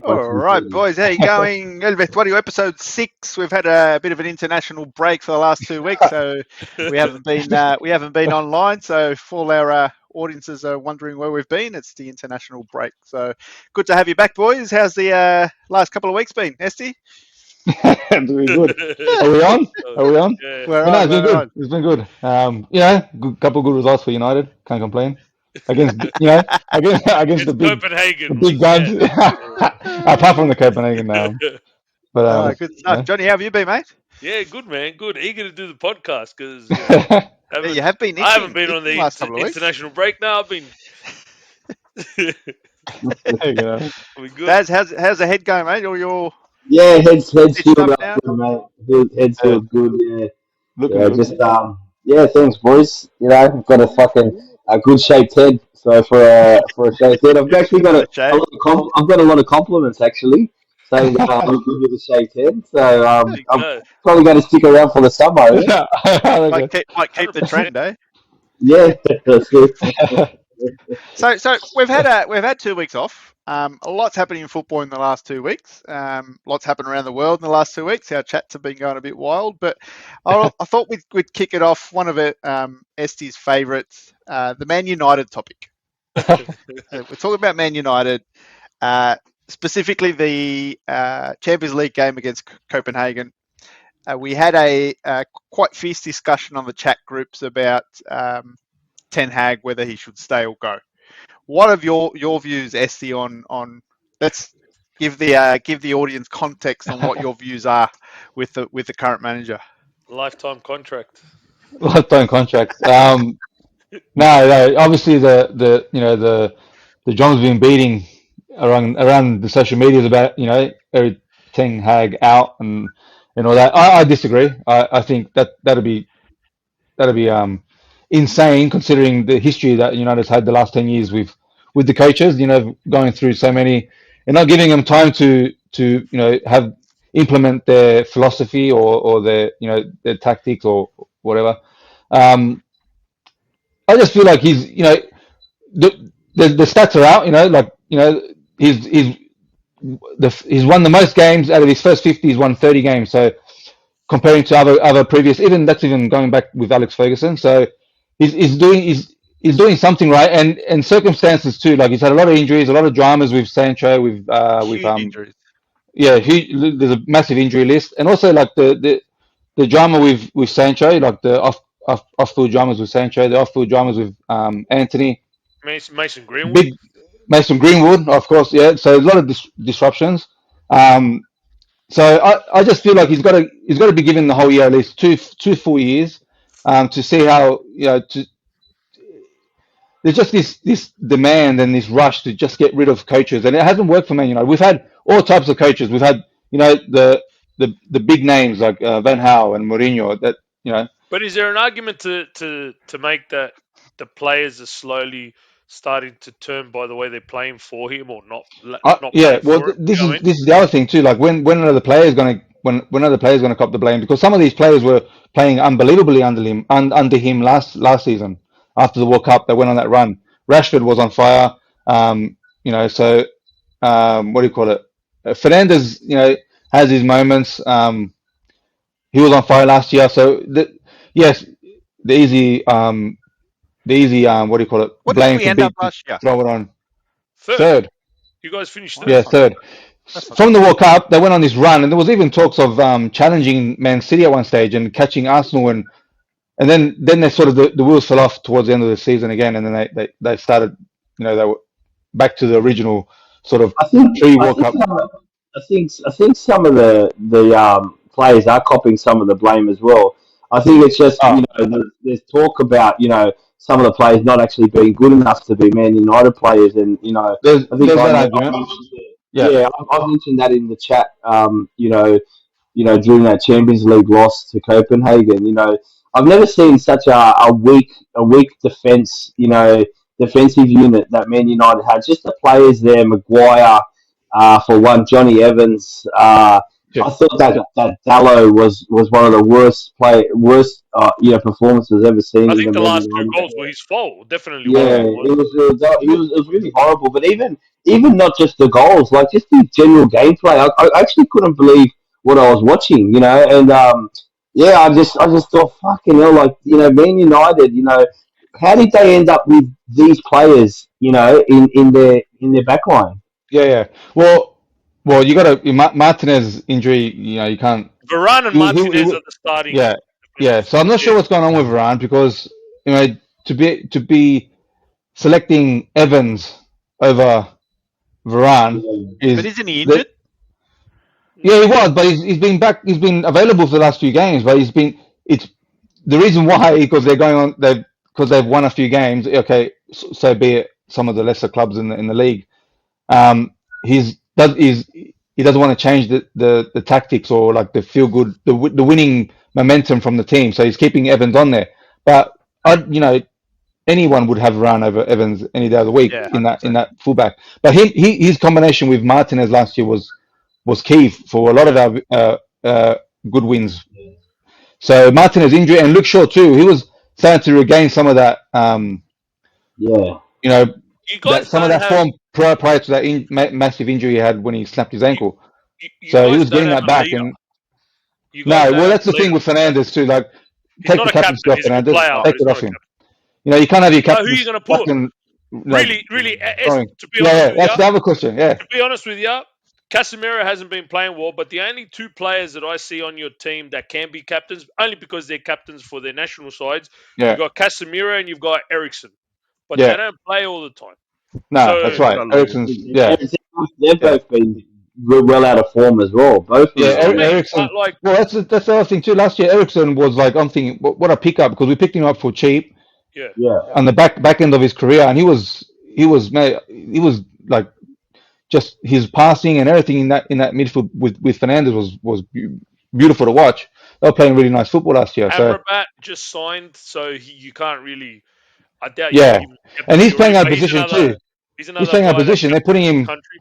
All right, boys, how you going? El Vestuario episode 6. We've had a bit of an international break for the last 2 weeks, so we haven't been online. So if all our audiences are wondering where we've been, it's the international break. So good to have you back, boys. How's the last couple of weeks been, Esty? Doing good. Are we on? Yeah. We're No, on. it's been We're good. on. It's been good. Good couple of good results for United. Can't complain. Against against It's the Copenhagen. big guns. Apart from the Copenhagen, but Oh, good stuff, Johnny. How have you been, mate? Yeah, good man, good. Eager to do the podcast because Yeah, you have been itching. I haven't been on the last couple of weeks. international break now. I've been. We good. How's the head going, mate? Or your Yeah, head's stitched healed up up now? good, mate. Head's healed good. Yeah, looking yeah. good. Just thanks, boys. You know, I've got a good shaped head. So for a shaped head, I've actually got I've got a lot of compliments actually saying that I look good with a shaped head. So I'm probably going to stick around for the summer. Yeah, Might keep the trend, eh? yeah, that's it. So we've had 2 weeks off. A lot's happening in football in the last 2 weeks. Lots happened around the world in the last 2 weeks. Our chats have been going a bit wild, but I thought we'd kick it off. One of Esti's favourites, the Man United topic. We're talking about Man United, specifically the Champions League game against Copenhagen. We had a quite fierce discussion on the chat groups about Ten Hag, whether he should stay or go. What are your views, Esti, on let's give the audience context on what your views are with the current manager? Lifetime contract. Lifetime contract. No, obviously the drum's been beating around the social medias about Eric Ten Hag out and all that. I disagree. I think that'd be insane considering the history that United's had the last 10 years with the coaches. Going through so many and not giving them time to have implement their philosophy or their tactics or whatever. I just feel like he's the stats are out. He's won the most games out of his first 50. He's won 30 games. So comparing to other previous, even going back with Alex Ferguson. So he's doing something right, and circumstances too. Like he's had a lot of injuries, a lot of dramas with Sancho, with injuries. Yeah, there's a massive injury list, and also like the drama with Sancho, like the off field dramas with Sancho, the off field dramas with Anthony. Mason Greenwood. Big Mason Greenwood, of course, yeah. So a lot of disruptions. So I just feel like he's got to be given the whole year, at least two full years, to see how there's just this demand and this rush to just get rid of coaches, and it hasn't worked for Man United. We've had all types of coaches. We've had the big names like Van Gaal and Mourinho. But is there an argument to make that the players are slowly starting to turn by the way they're playing for him or not? Yeah. Well, this is the other thing too. Like when are the players going to cop the blame? Because some of these players were playing unbelievably under him last season. After the World Cup, they went on that run. Rashford was on fire. So what do you call it? Fernandes, has his moments. He was on fire last year. So yes, the easy what do you call it? What blame did we for end up last year? throw it on third. You guys finished third. Yeah, third. From the World Cup, they went on this run, and there was even talks of challenging Man City at one stage and catching Arsenal, and then they sort of the wheels fell off towards the end of the season again, and then they started, they were back to the original sort of pre-World Cup. I think some of the players are copping some of the blame as well. I think it's just there's talk about some of the players not actually being good enough to be Man United players, and there's that argument. I've mentioned that in the chat. During that Champions League loss to Copenhagen, I've never seen such a weak defense, defensive unit that Man United had. Just the players there, Maguire, for one, Johnny Evans, I thought that Dallo was one of the worst performances ever seen I in think a the Man last two United. goals were his fault. Definitely one Yeah, of them was. it was really horrible. But even not just the goals, like just the general gameplay, I actually couldn't believe what I was watching. And yeah, I just thought, fucking hell, like Man United, how did they end up with these players, in their backline? Yeah. Well, you got to Martinez injury. You can't. Varane and Martinez are the starting Yeah, yeah. defenders. So I'm not sure Yeah. what's going on with Varane because to be selecting Evans over Varane But is isn't he the injured? yeah, he was, but he's been back. He's been available for the last few games, but it's the reason why because they're going on because they've won a few games. Okay, so be it. Some of the lesser clubs in the league. He doesn't want to change the tactics or like the feel good the winning momentum from the team. So he's keeping Evans on there. But anyone would have run over Evans any day of the week Yeah, in that 100%. fullback. But his combination with Martinez last year was key for a lot of our good wins. So Martinez injury and Luke Shaw too. He was starting to regain some of that. Yeah, You know You that guys some of don't that have form prior to that massive injury he had when he snapped his you, ankle. you So he guys was don't getting have that a back. leader. And You guys no, don't well, have that's a the thing leader. with Fernandez too. Like, He's take not the a captaincy captain. off He's a good Fernandez. player, Take but he's it not off a him. captain. You can't have your Who are you captains going to put? fucking like Really, throwing. to be honest with you, That's the other question. Yeah, to be honest with you, Casemiro hasn't been playing well, but the only two players that I see on your team that can be captains, only because they're captains for their national sides, you've yeah, got Casemiro and you've got Ericsson, but they yeah. don't play all the time. No, that's So They right. got long. Ericsson's yeah, they've yeah, both been well out of form as well. Both of yeah. this is them. what I mean. Ericsson. Like, Well, that's the other thing too. Last year, Ericsson was like, I'm thinking, what a pickup because we picked him up for cheap yeah, Yeah, on the back end of his career, and he was like just his passing and everything in that midfield with Fernandez was beautiful to watch. They were playing really nice football last year. So Amrabat just signed, so you can't really. I doubt you can yeah, give him and he's captaincy playing already. out of But position too. he's He's another playing out of guy that position. They're putting captains his him country.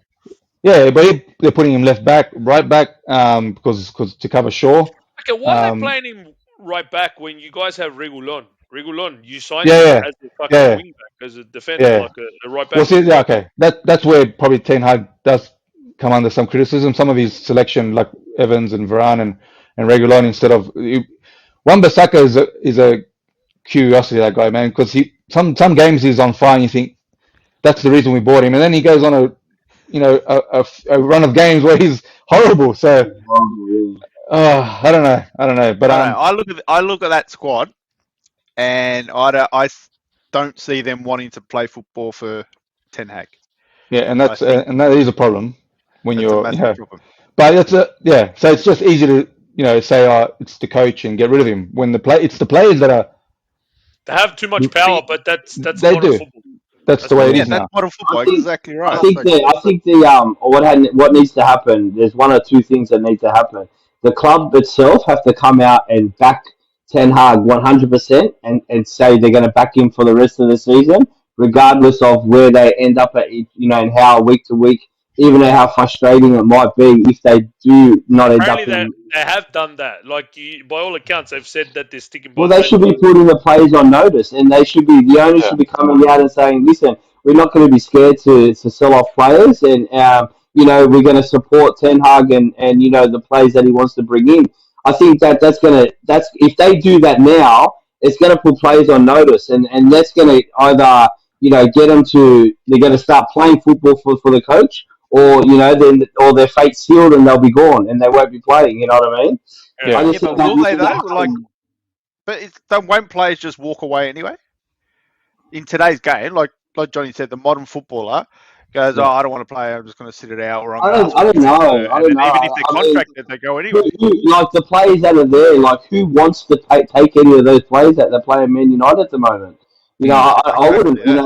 yeah, but they're putting him left back, right back, because to cover Shaw. Okay, why are they Um, playing him right back when you guys have Regulon? Regulon, you signed him yeah, as a fucking yeah, wing back, as a defender, yeah. like a right Well, back. see, yeah, okay, that's where probably Ten Hag does come under some criticism. Some of his selection, like Evans and Varane and Regulon, instead of Wan-Bissaka is a curiosity, that guy, man, because he some games he's on fire and you think that's the reason we bought him, and then he goes on a run of games where he's horrible. So I don't know, but I don't know. I look at that squad, and don't see them wanting to play football for Ten Hag. yeah, and I think that is a problem when that's a you're massive problem. but yeah. So it's just easy to say it's the coach and get rid of him when it's the players that are They have too much power, but that's they modern do. football. That's That's the way it modern Yeah, is football. that's now. modern I football. think Exactly I right. think So, the I think the what needs to happen. There's one or two things that need to happen. The club itself have to come out and back Ten Hag 100% and say they're going to back him for the rest of the season, regardless of where they end up at. And how week to week, even though how frustrating it might be if they do not end Apparently, up they in. they have done that. Like by all accounts, they've said that they're sticking Well, by they Ten should be putting the players on notice, and the owners Yeah, should be coming out and saying, "Listen, we're not going to be scared to sell off players, and we're going to support Ten Hag and the players that he wants to bring in." I think that's if they do that now, it's going to put players on notice, and that's going to either get them to they're going to start playing football for the coach, or then or their fate's sealed and they'll be gone and they won't be playing. You know what I mean? Yeah. I yeah. yeah, just think but that will needs they to though? Like, happen. but won't players just walk away anyway? In today's game, like Johnny said, the modern footballer goes, "Oh, Yeah. I don't want to play. I'm just going to sit it out, or I'm I going to don't, ask I my don't missus know. to." I And don't then know. even if they're I mean, contracted, they go anyway. like the players that are there, like who wants to take any of those players that they play in Man United at the moment? I wouldn't. Exactly. Yeah.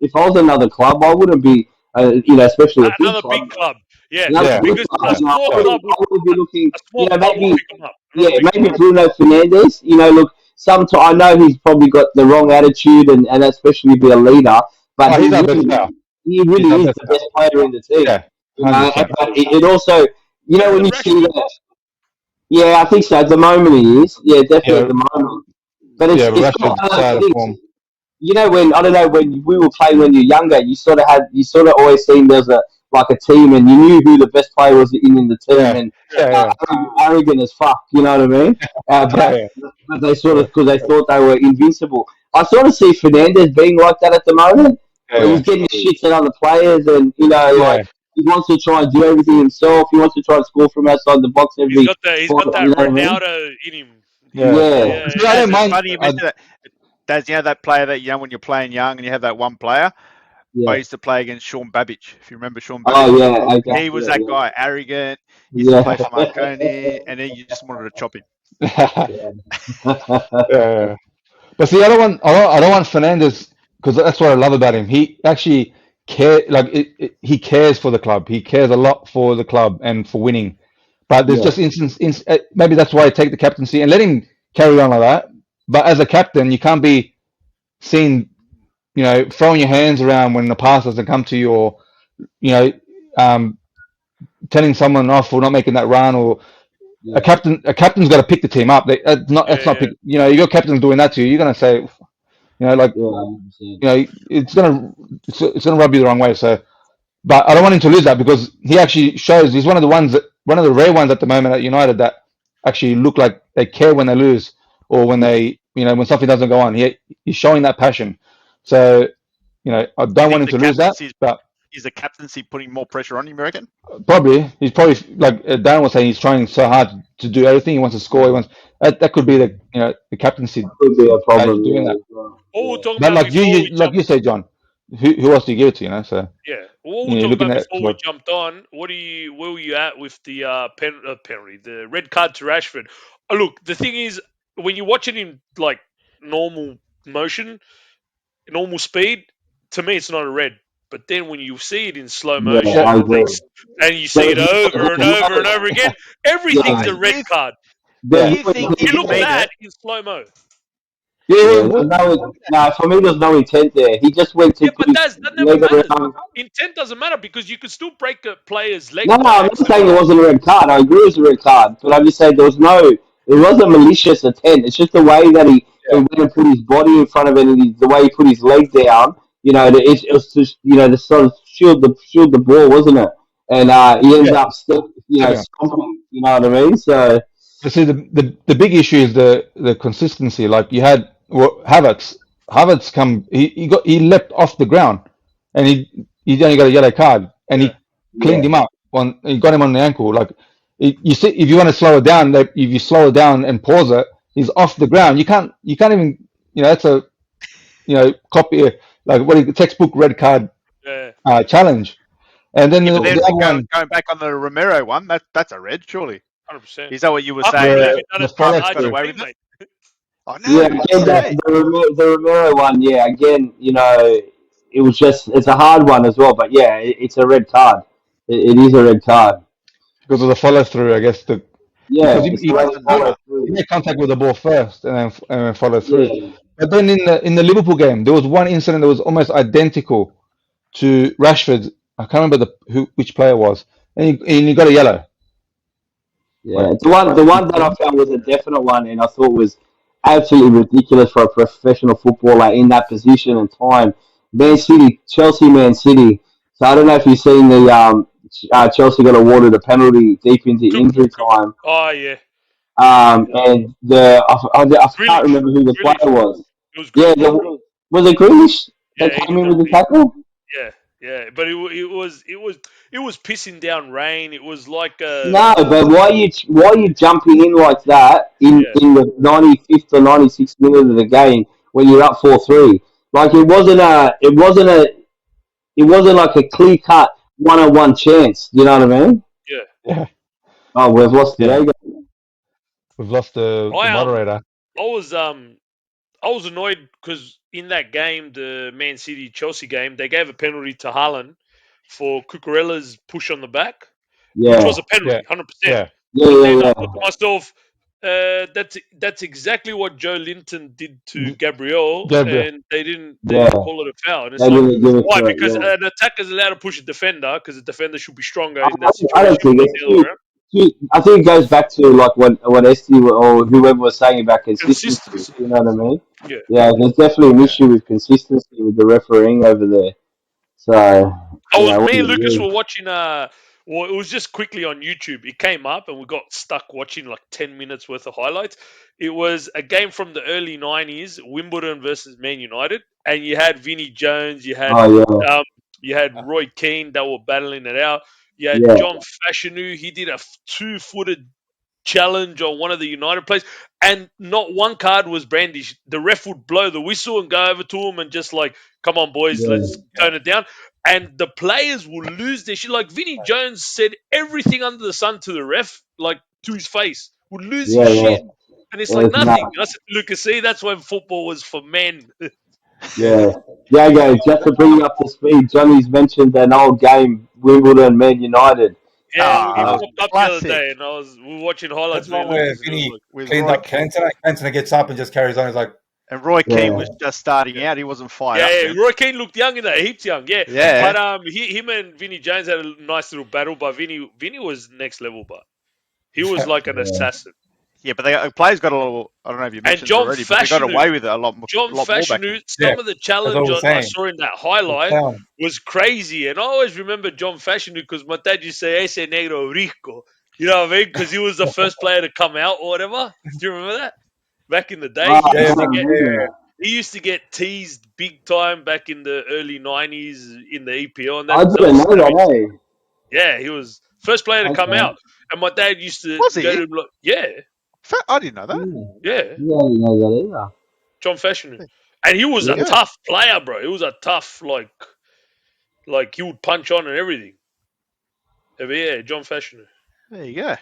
If I was another club, I wouldn't be. Especially a big Another club. big club. Yeah, Another Yeah, big because club. a yeah, small yeah. club would I wouldn't be looking. a small club will Maybe pick them up. Another big maybe club. Bruno Fernandes. Look, sometimes I know he's probably got the wrong attitude and especially be a leader, but Oh, he's our best player. he He's our really is best the player. best player in the team. Yeah, 100%. But it also You know when you see Rashford. that. Yeah, I think so. At the moment, he is. Yeah, definitely at Yeah, the moment. But yeah, it's not Rashford's one of out those of things. form. You know when I don't know when we were playing when you're younger, you sort of always seen there's a like a team, and you knew who the best player was in the team, Yeah, and Yeah. yeah, yeah, arrogant as fuck. You know what I mean? yeah, yeah, But they sort yeah, of because they thought they were invincible. I sort of see Fernandez being like that at the moment, where he's yeah, getting shits at other players, and yeah, like he wants to try and do everything himself. He wants to try and score from outside the box He's every got that. He's spot. got that You know what I mean? Ronaldo in him. yeah. He's Yeah, yeah, See, I yeah. don't It's mind. funny you mentioned that. Daz, that player that when you're playing young and you have that one player. I yeah. used to play against Sean Babbage. If you remember Sean Oh Babbage, yeah, he okay, was that guy, arrogant. Used to yeah, play for Marconi, and then you just wanted to chop him. Yeah, yeah. yeah. But see, I don't want Fernandez because that's what I love about him. He actually he cares for the club. He cares a lot for the club and for winning. But there's Yeah, just maybe that's why I take the captaincy and let him carry on like that. But as a captain, you can't be seen, throwing your hands around when the pass doesn't come to you, or you know, um, telling someone off for not making that run, or yeah, a captain's got to pick the team up. That's not Yeah. pick. Your captain's doing that to you. You're gonna say, like, yeah, 100%. it's gonna rub you the wrong way. So, but I don't want him to lose that because he actually shows he's one of the rare ones at the moment at United that actually look like they care when they lose or when they when something doesn't go on. He's showing that passion. So I Do you don't want think him the to lose that, captaincy but is the captaincy putting more pressure on him? You reckon? he's probably like Dan was saying, he's trying so hard to do everything. He wants to score. He wants that could be the captaincy Could be a problem. doing Yeah, that. as well. What we were talking But about before we like jumped. you say, John, who else do you give it to? So Yeah, what we were you're talking looking about at before we jumped on. Where were you at with the penalty, the red card to Rashford? Look, the thing is, when you watch it in like normal motion, normal speed, to me it's not a red. But then when you see it in slow Yeah, yeah, motion I and agree. you see it over and over and over again, everything's Yeah, a red card. Do yeah, there's you no think You he's look intent mean there. bad it? in slow mo. yeah. Yeah, no, for me, there's no intent there. He just went to Yeah, put but his that never leg matters. around. Intent doesn't matter because you could still break a player's No, leg no, by I'm not accident. saying it wasn't a red card. I agree it was a red card, but I'm just saying it wasn't malicious intent. It's just the way that he Yeah, went and put his body in front of it, and the way he put his leg down. It was just to sort of shield the ball, wasn't it? And he ends yeah. up still, Stepping on. stomping. You know what I mean? So But see, the big issue is the consistency. Like you had Havertz. Havertz he leapt off the ground, and he only got a yellow card, and Yeah. he yeah, cleaned him up he got him on the ankle. Like you see, if you want to slow it down, if you slow it down and pause it, he's off the ground. You can't even that's a copy like textbook red card Yeah. challenge. And then Yeah, but the then other one, going back on the Romero one, that's a red, surely. 100%. Is that what you were I can't saying believe that he done the it to his follow Havertz got through. away with it? Argentine mate. I yeah. know. Again, That's right. the Romero one, yeah. Again, it's a hard one as well. But yeah, it's a red card. It is a red card. Because of the follow through, I guess because Yeah, It it's the way doesn't matter. he made contact with the ball first and then follow through. Yeah, But then in the Liverpool game, there was one incident that was almost identical to Rashford. I can't remember which player it was, and he got a yellow. yeah. Like The one that I found was a definite one, and I thought was absolutely ridiculous for a professional footballer in that position and time. Man City, Chelsea, Man City. So I don't know if you've seen the Chelsea got awarded a penalty deep into Cook, injury cook. time. Oh, yeah. And I can't Grealish. remember who the Grealish. player was. It was Yeah, Grealish. was it Grealish that Yeah, came in with the tackle? yeah, yeah. But it was pissing down rain. It was like No, but why are you jumping in like that yeah, in the 95th or 96th minute of the game when you're up 4-3? Like it wasn't like a clear cut 1-on-1 chance. You know what I mean? yeah. yeah, Oh, we've lost yeah. Diego. We've lost the I moderator. I was I was annoyed because in that game, the Man City Chelsea game, they gave a penalty to Haaland for Cucurella's push on the back, which Yeah, was a Yeah, penalty, 100%. yeah, yeah, But yeah, then I yeah, thought to myself, that's exactly what Joe Linton did to Gabriel, Gabriel. and they didn't yeah. call it a foul. And it's They like, didn't give it why? to it. Because Yeah. an attacker's allowed to push a defender because the defender should be stronger I, in that I don't situation think than it's the other way too. around. I think it goes back to like what Esty or whoever was saying about consistency. Consistency. You know what I mean? Yeah. Yeah, there's definitely an Yeah. issue with consistency with the refereeing over there. So, you know, what Me do and you Lucas do? were watching. Well, it was just quickly on YouTube. It came up, and we got stuck watching like 10 minutes worth of highlights. It was a game from the early '90s, Wimbledon versus Man United, and you had Vinnie Jones, Oh um, you had Roy Keane that were battling it out. You had yeah, John Fashanu. He did a two-footed challenge on one of the United players, and not one card was brandished. The ref would blow the whistle and go over to him and just like, "Come on, boys, yeah, let's tone it down." And the players will lose their shit. Like Vinnie Jones said everything under the sun to the ref, like to his face, would lose his yeah, yeah. shit. And it's Yeah, like it's nothing. nuts. I said, Lucas, see, that's when football was for men. Yeah. Diego, just to bring you up to speed, Johnny's mentioned an old game, Wimbledon, Man United. Yeah, Ah, it that was popped up the other classic day, and we were watching That's highlights. the Me one and where Lucas, and it was Vinny like, with cleans Roy up Cantona. Cantona gets up and just carries on. He's like, and Roy Keane was Yeah, just starting yeah. out. He wasn't fired Yeah, up yeah. then. Roy Keane looked young in that, heaps young. Yeah, Yeah, but him and Vinny Jones had a nice little battle. But Vinny was next level, but he was like an yeah, assassin. yeah, but the players got a little. I don't know if you And mentioned it already, but they got away with it John a lot more back then. Fashanu, yeah, some of the that's what challenge we're I saying. saw in that It's highlight down. was crazy. And I always remember John Fashanu because my dad used to say, "Ese negro rico." You know what I mean? Because he was the first player to come out or whatever. Do you remember that? Back in the day, Oh, I Yeah, don't remember that. he used to get teased big time back in the early '90s in the EPL, and I that didn't was know savage. that, eh? Yeah, he was first player to come Okay. out, and my dad used to Was go to he? him like, "Yeah, I didn't know that. Yeah. yeah, Yeah, I didn't know that either. John Fashanu," and he was There a you Yeah. go. tough player, bro. He was a tough like he would punch on and everything. But yeah, John Fashanu, There you go.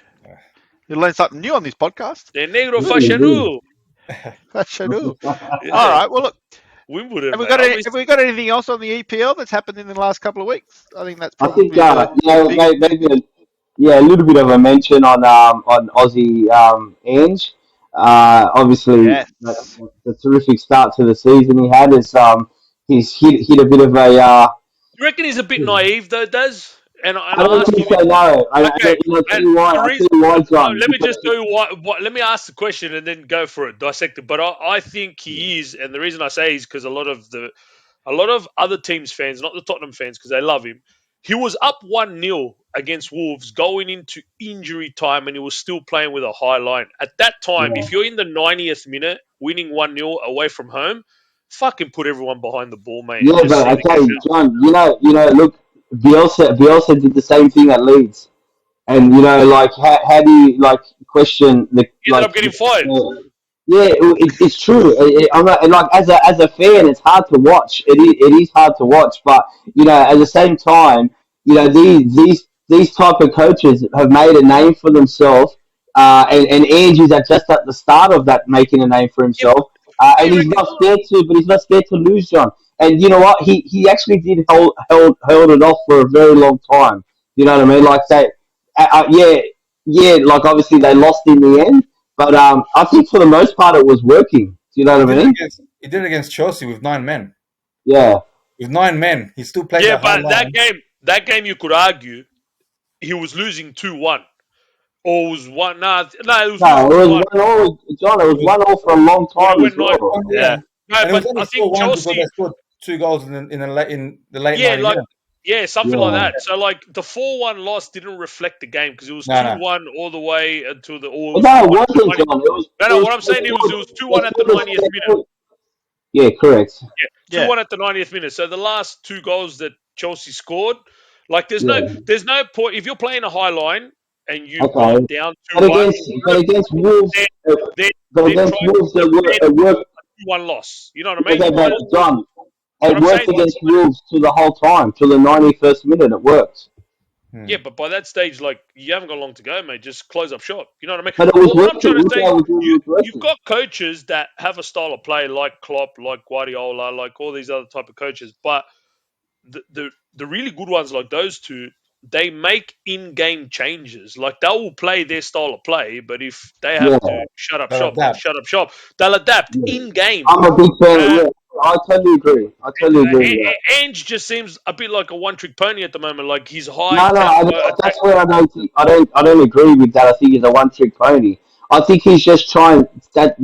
You learn something new on this podcast. the negro Yeah, you Fashanu. I sure do. do. All Yeah, right. Well, look. Wimbledon, Have we mate. got I miss. have we got anything else on the EPL that's happened in the last couple of weeks? I think that's I think, probably the biggest thing. maybe, yeah, a little bit of a mention on Aussie Ange. Obviously, Yes. the terrific start to the season he had is he's hit a bit of a You reckon he's a bit naive though, Does? And I I'll don't ask think you so. this. No, Okay, I'll tell and you why. the I'll tell reason. you why, No, John. let me just Because tell you what. Let me ask the question and then go for it, dissect it. But I think he is, and the reason I say is because a lot of other teams' fans, not the Tottenham fans, because they love him. He was up 1-0 against Wolves going into injury time, and he was still playing with a high line. At that time, yeah, if you're in the 90th minute, winning 1-0 away from home, fucking put everyone behind the ball, mate, and yeah, just but see the okay, game out. John. Look, Bielsa did the same thing at Leeds. And like how do you like question the He ended up getting fired. yeah, it's true. I'm not, and like as a fan, it's hard to watch. It is hard to watch, but at the same time, these type of coaches have made a name for themselves. And Angie's just at the start of that making a name for Yeah, himself. but And you reckon? he's not scared to lose, John. And you know what? He actually did held it off for a very long time. You know what I mean? Like that. Yeah, yeah. Like obviously they lost in the end, but I think for the most part it was working. Do you know he what I did it mean? against he did it against Chelsea with 9 men. Yeah. With 9 men, he still played Yeah, that high but line. that game, you could argue he was losing 2-1, or was one. No, he was No, losing it two was one. 1-0, John. It It was was 1-0 for a long When it time went as well. 9-1. yeah, Yeah. No, and it was but only I think 4-1 because they Chelsea. scored 2 goals in the late Yeah, 90 like minutes. yeah, something like Yeah. that. So like the 4-1 loss didn't reflect the game because it was No, two no. one all the way until or it But was no, two it one at the wasn't, 90th. John. It was. No, It no. was. What I'm They saying it was scored. two They one at the scored. 90th minute. Yeah, correct. Yeah, two Yeah. one at the 90th minute. So the last two goals that Chelsea scored, like Yeah. there's no point if you're playing a high line and you've gone Okay. down But 2-1. against Wolves, Then then but then against try and Wolves, defend it worked. a 2-1 loss. You know what I mean? Okay, You might but as well. John, But it I'm saying worked against Wolves to the whole time, till the 91st minute. It worked. yeah, Hmm. but by that stage, like you haven't got long to go, mate. Just close up shop. You know what I mean? But it was What I'm trying working. to Look say is how it was you've working. got coaches that have a style of play like Klopp, like Guardiola, like all these other type of coaches. But the really good ones like those two, they make in-game changes. Like they will play their style of play, but if they Yeah, have to shut up They'll shop, they'll adapt. shut up shop. They'll adapt yeah. in game. I'm a big fan. Uh, Yeah, I totally agree. I totally agree with that. Ange just seems a bit like a one-trick pony at the moment. Like he's high No, tempo attack. that's where I don't think I don't agree with that. I think he's a one-trick pony. I think he's just trying that.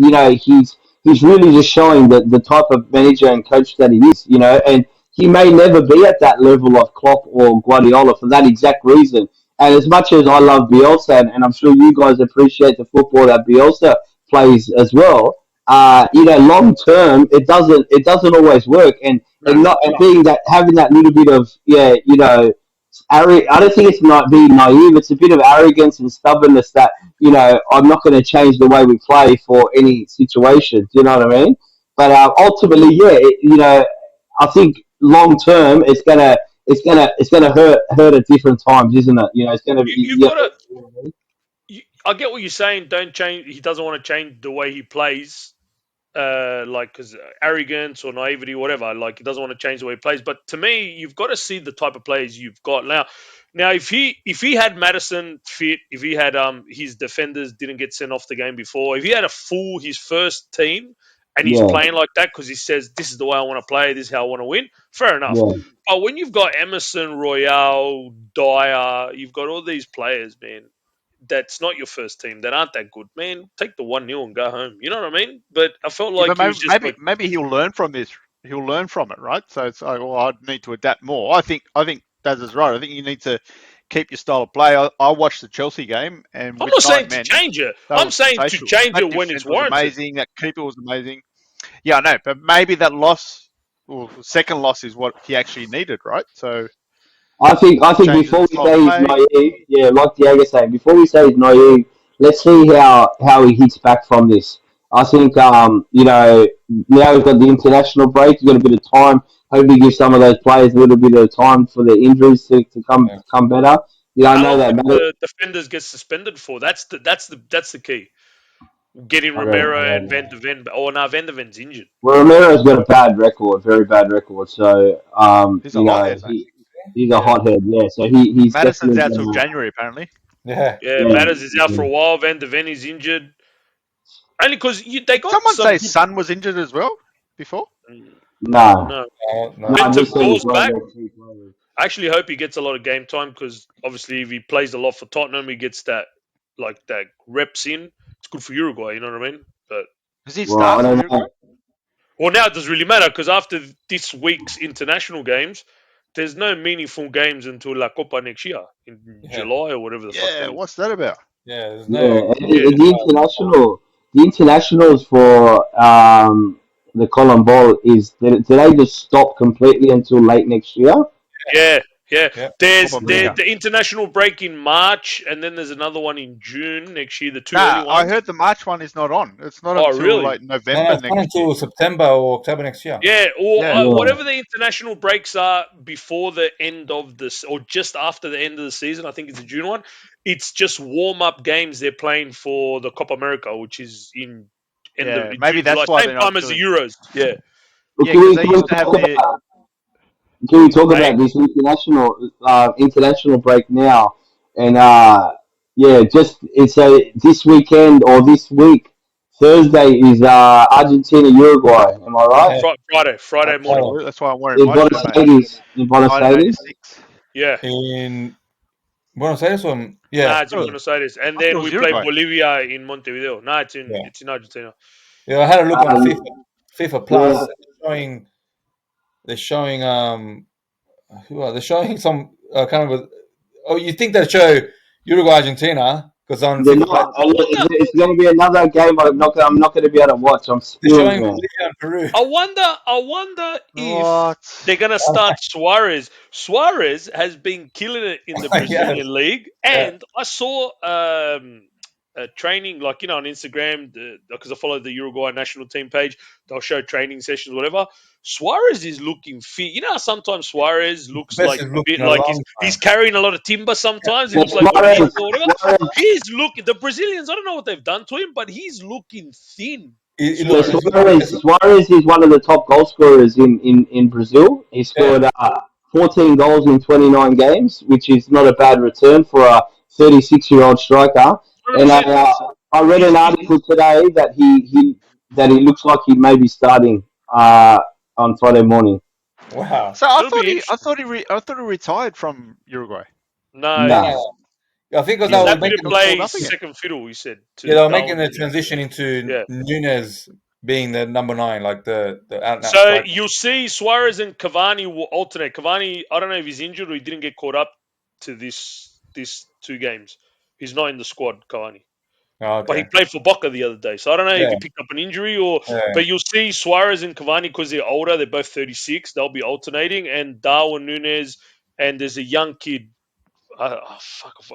He's really just showing the type of manager and coach that he is. And he may never be at that level of Klopp or Guardiola for that exact reason. And as much as I love Bielsa, and I'm sure you guys appreciate the football that Bielsa plays as well, long term it doesn't always work. And No. not and being that having that little bit of I don't think it's not being naive. It's a bit of arrogance and stubbornness that I'm not going to change the way we play for any situation. Do you know what I mean? But ultimately, yeah, I think long term it's gonna hurt at different times, isn't it? It's gonna be. You've got to. I get what you're saying. Don't change. He doesn't want to change the way he plays. Because arrogance or naivety, whatever. Like he doesn't want to change the way he plays. But to me, you've got to see the type of players you've got now. If he had Madison fit, if he had his defenders didn't get sent off the game before, if he had his first team and he's Yeah, playing like that because he says this is the way I want to play, this is how I want to win, fair enough. yeah. But when you've got Emerson, Royale, Dyer, you've got all these players, man, that's not your first team, that aren't that good, man, take the 1-0 and go home. You know what I mean? But I felt Yeah, like but he was just like, maybe he'll learn from this. He'll learn from it, right? So it's like, well, I need to adapt more. I think Daz is right. I think you need to keep your style of play. I watched the Chelsea game, and I'm with not saying nine to men, change it. that I'm was saying to sensational. change That it when it's defense was warranted. amazing. That keeper was amazing. Yeah, I know, but maybe that loss, or second loss, is what he actually needed, right? So I think changes before the we style of say he's play. naive, yeah, like Diego saying, before we say he's naive, let's see how he hits back from this. I think now he's got the international break, he's got a bit of time. Hopefully, give some of those players a little bit of time for their injuries to Yeah. come better. I How know long that would matter. the defenders get suspended for? That's the key. Getting I don't, Romero I and don't Van know. de Ven. Oh, no, Van de Ven's injured. Well, Romero's got a bad record, very bad record. So He's a hothead, mate. he's a Yeah. hothead. Yeah, so he's Madison's definitely out till gonna. January, apparently. Yeah. Yeah, Yeah, Matters is out for a while. Van de Ven is injured. Only because they Did got someone some say good. Son was injured as well before? no, No. No. no, Benton just saying he's Paul's one of back. those key players. I actually hope he gets a lot of game time because obviously if he plays a lot for Tottenham, he gets that reps in. It's good for Uruguay, you know what I mean? But Does he Well, I start for don't Uruguay? know. well, now it doesn't really matter because after this week's international games, there's no meaningful games until La Copa next year in Yeah. July or whatever the fuck that Yeah, is. what's that about? Yeah. There's no. Yeah, and Yeah, the internationals for the Colin Ball do they just stop completely until late next year? yeah, yeah. Yeah. There's Copa the America. the international break in March, and then there's another one in June next year. The two early Nah, I ones. heard the March one is not on. It's not Oh, until really? like No, no, November it's not next year. until September or October next year. Yeah, or Yeah. Yeah, whatever the international breaks are before the end of this, or just after the end of the season. I think it's the June one. It's just warm up games they're playing for the Copa America, which is in end of Yeah, in maybe June, July, that's why same they're not time as the doing. Euros. Yeah, but Yeah, because they can we used to talk have the. about hey, this international break now? And yeah, just it's a this weekend or this week. Thursday is Argentina Uruguay. Am I right? Yeah. Friday morning. Friday. Absolutely. That's why I'm wearing In my shirt, Buenos mate. Aires. In Buenos Aires. 1986. Yeah, In Buenos Aires or nah, yeah. it's in Buenos Aires, and I thought it then was we play Uruguay. Bolivia in Montevideo. Nah, it's in Yeah. it's in Argentina. Yeah. I had a look on Um, FIFA yeah, Plus. They're showing who are they showing some kind of a, oh, you think they show Uruguay Argentina because on they're FIFA Plus not. I wonder. It's going to be another game. I'm not going to be able to watch. I'm they're spewing, showing man. Bolivia and Peru. I wonder if What? they're gonna start Suarez. Suarez has been killing it in the Yes. Brazilian league, Yeah. and I saw training, like on Instagram, because I follow the Uruguay national team page. They'll show training sessions, whatever. Suarez is looking fit. You know how sometimes Suarez looks Best like is a looking bit in a like he's long he's time. carrying a lot of timber. Sometimes he Yeah, looks like Suarez, Bonito or whatever. He's looking. The Brazilians, I don't know what they've done to him, but he's looking thin. It yeah, looks Suarez. physical. Suarez is one of the top goal scorers in Brazil. He Yeah. scored 14 goals in 29 games, which is not a bad return for a 36-year-old striker. And 100%. I read He's, an he's article today that he looks like he may be starting. on Friday morning. Wow. So I It'll thought be he, I interesting. thought he retired from Uruguay. No, Nah. I think because he's they were happy to making Called play up again. second fiddle. He said they to were making Darwin the Núñez. transition into Yeah. Nunez being the number 9, like the out and out So striker. you'll see Suarez and Cavani will alternate. Cavani, I don't know if he's injured or he didn't get caught up to this 2 games. He's not in the squad, Cavani. Oh, But he okay. played for Boca the other day. So I don't know if Yeah. he picked up an injury or. Yeah. But you'll see Suarez and Cavani, because they're older, they're both 36. They'll be alternating. And Darwin Núñez, and there's a young kid. I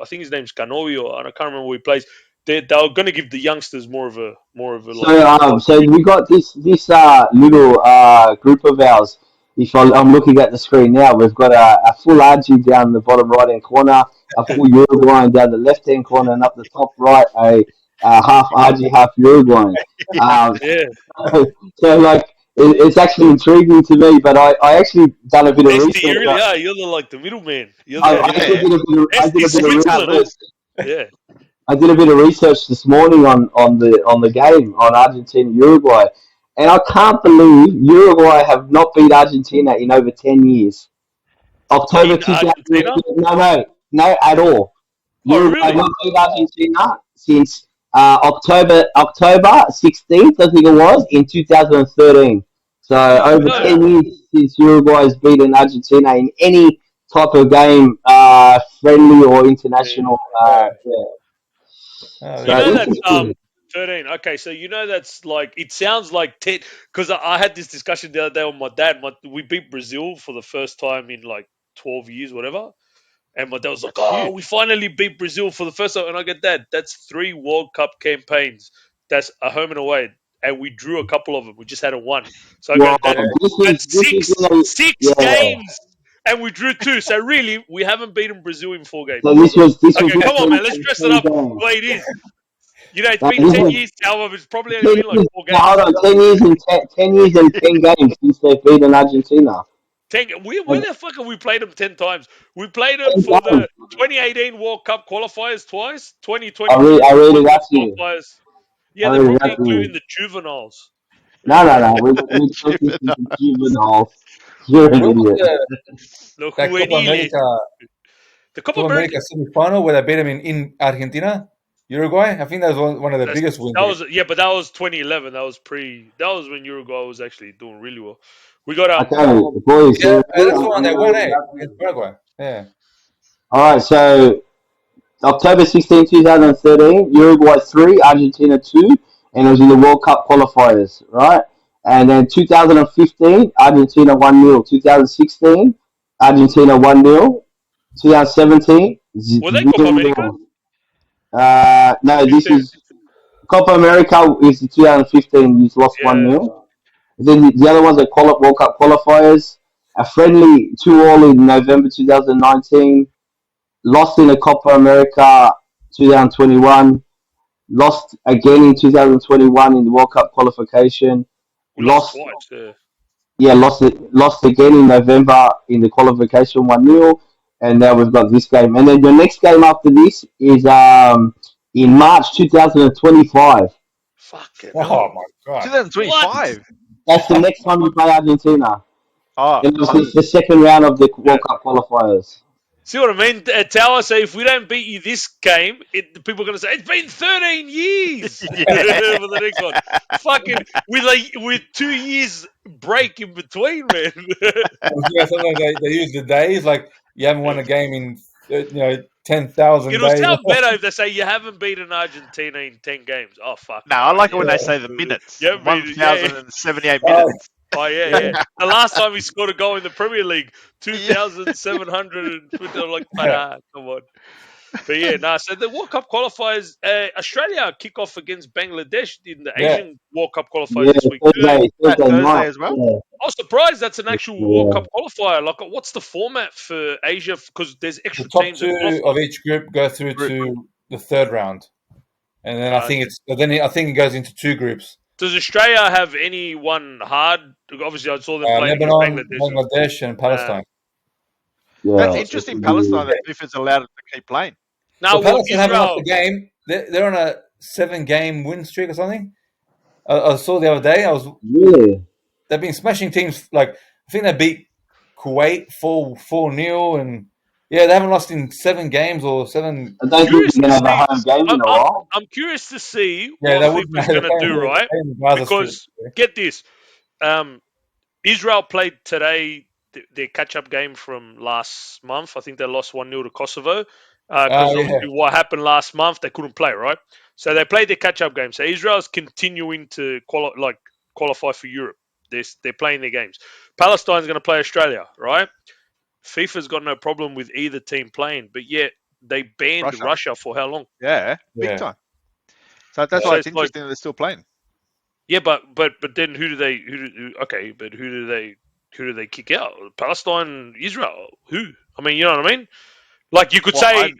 think his name's Canovio. I can't remember where he plays. They're going to give the youngsters more of a like. So we got this little group of ours. If I'm looking at the screen now, we've got a full RG down the bottom right hand corner, a full Uruguayan down the left hand corner, and up the top right a half RG, half Uruguayan. Um, Yeah, so like it's actually intriguing to me, but I actually done a bit of Esty, research. you really are. You're the middleman. You're I, the I you're actually the Yeah, did a Esty bit of you can't Switzerland. research. lose. Yeah, I did a bit of research this morning on the game on Argentina Uruguay, and I can't believe Uruguay have not beat Argentina in over 10 years. October in 2000, Argentina. no, at all. Oh, Uruguay have really? not beat Argentina since October 16th, I think it was, in 2013. So There you over go. 10 years since Uruguay has beaten Argentina in any type of game, friendly or Yeah. international. Yeah. Yeah. Oh, You So there know you go. that's interesting. 13. Okay, so you know that's like it sounds like 10 because I had this discussion the other day with my dad. We beat Brazil for the first time in like 12 years, whatever. And my dad was like, That's "Oh, huge. we finally beat Brazil for the first time." And I get that. That's 3 World Cup campaigns. That's a home and away, and we drew a couple of them. We just had a one. So I go, Well, that's this is six gonna, six yeah. games, and we drew 2. So really, we haven't beaten Brazil in 4 games. So this was Okay, not come on, man. Let's in dress it 10 up games. the way it is. You know, it's No, been this 10 was years, however, it's probably only 10 been like years. 4 Now, hold games. on, 10 years and 10 years and 10 games since they've beaten Argentina. 10, where And the fuck have we played them 10 times? We played them 10 for the games. 2018 World Cup qualifiers twice, I 2022 read, I read World it Cup out to you. qualifiers. Yeah, I they're read it probably out to you. including the juveniles. No, Yeah. no, no. We took this Juvenile. into juveniles. You're an When was idiot. Los that Copa juveniles. America The Copa Copa America. America semi-final where they beat them in Argentina, Uruguay? I think that was one of the biggest wins. That was yeah, but that was 2011. That was pre. That was when Uruguay was actually doing really well. We got Okay, boys, Yeah, you ready? that's I'm the one going they to won, read it out to against you. Paraguay. Yeah. All right, so October 16, 2013, Uruguay 3, Argentina 2, and it was in the World Cup qualifiers, right? And then 2015, Argentina 1-0. 2016, Argentina 1-0. 2017, were they Copa America? 0-0. No, this 15. is Copa America is the 2015, you lost Yeah. 1-0. Then the other ones are World Cup qualifiers. A friendly 2-all in November 2019. Lost in the Copa America 2021, lost again in 2021 in the World Cup qualification, We lost lost, twice. Yeah. yeah, lost again in November in the qualification 1-0, and now we've got this game. And then the next game after this is in March 2025. Fucking Oh hell. my god. What? 2025. That's the next time we play Argentina. Oh, And it's the second round of the Yeah. World Cup qualifiers. See what I mean? Tower, so if we don't beat you this game, people are going to say, it's been 13 years for yeah. the next one. Fucking, with 2 years break in between, man. Yeah, sometimes they use the days like you haven't won a game in 10,000 It'll days. sound better if they say you haven't beaten Argentina in 10 games. Oh, fuck. No, All I right, like it yeah. when they say the minutes. You haven't beaten, yeah. 1,078 Oh, minutes. Oh, yeah, yeah. yeah. The last time he scored a goal in the Premier League, Yeah. 2,750. I'm like, come on. But yeah, so the World Cup qualifiers, Australia kick off against Bangladesh in the Yeah. Asian World Cup qualifiers Yeah, this week too. That Thursday Thursday night. as well. Yeah, I was surprised that's an actual World yeah. Cup qualifier. Like, what's the format for Asia? Because there's The extra top teams that two qualify. of each group go through Group. to the third round, and then I think it goes into 2 groups: Does Australia have anyone hard? Obviously, I saw them playing against Lebanon, Bangladesh. Bangladesh, and Uh, Palestine. That's Yeah. interesting, Palestine, that FIFA has allowed them to keep playing. now, Well, will Palestine haven't lost a Israel? game. They're on a 7-game win streak or something. I saw the other day. Really? they've been smashing teams. Like I think they beat Kuwait 4-0, and yeah, they haven't lost in 7 games or 7. I don't think Curious they're to going to have see. a home game I'm, in a I'm while. I'm curious to see Yeah, what they wouldn't. FIFA's They're going to playing, do, right? playing the Gaza Strip. Because get this, Israel played today their catch-up game from last month. I think they lost 1-0 to Kosovo because obviously what happened last month, they couldn't play, right? So they played their catch-up game. So Israel's continuing to qualify for Europe. They're playing their games. Palestine's going to play Australia, right? FIFA's got no problem with either team playing, but yet they banned Russia for how long? Yeah, big time. So that's why it's interesting that they're still playing. Yeah, but then who do they kick out? Palestine, Israel? Who? I mean, you know what I mean? Like you could say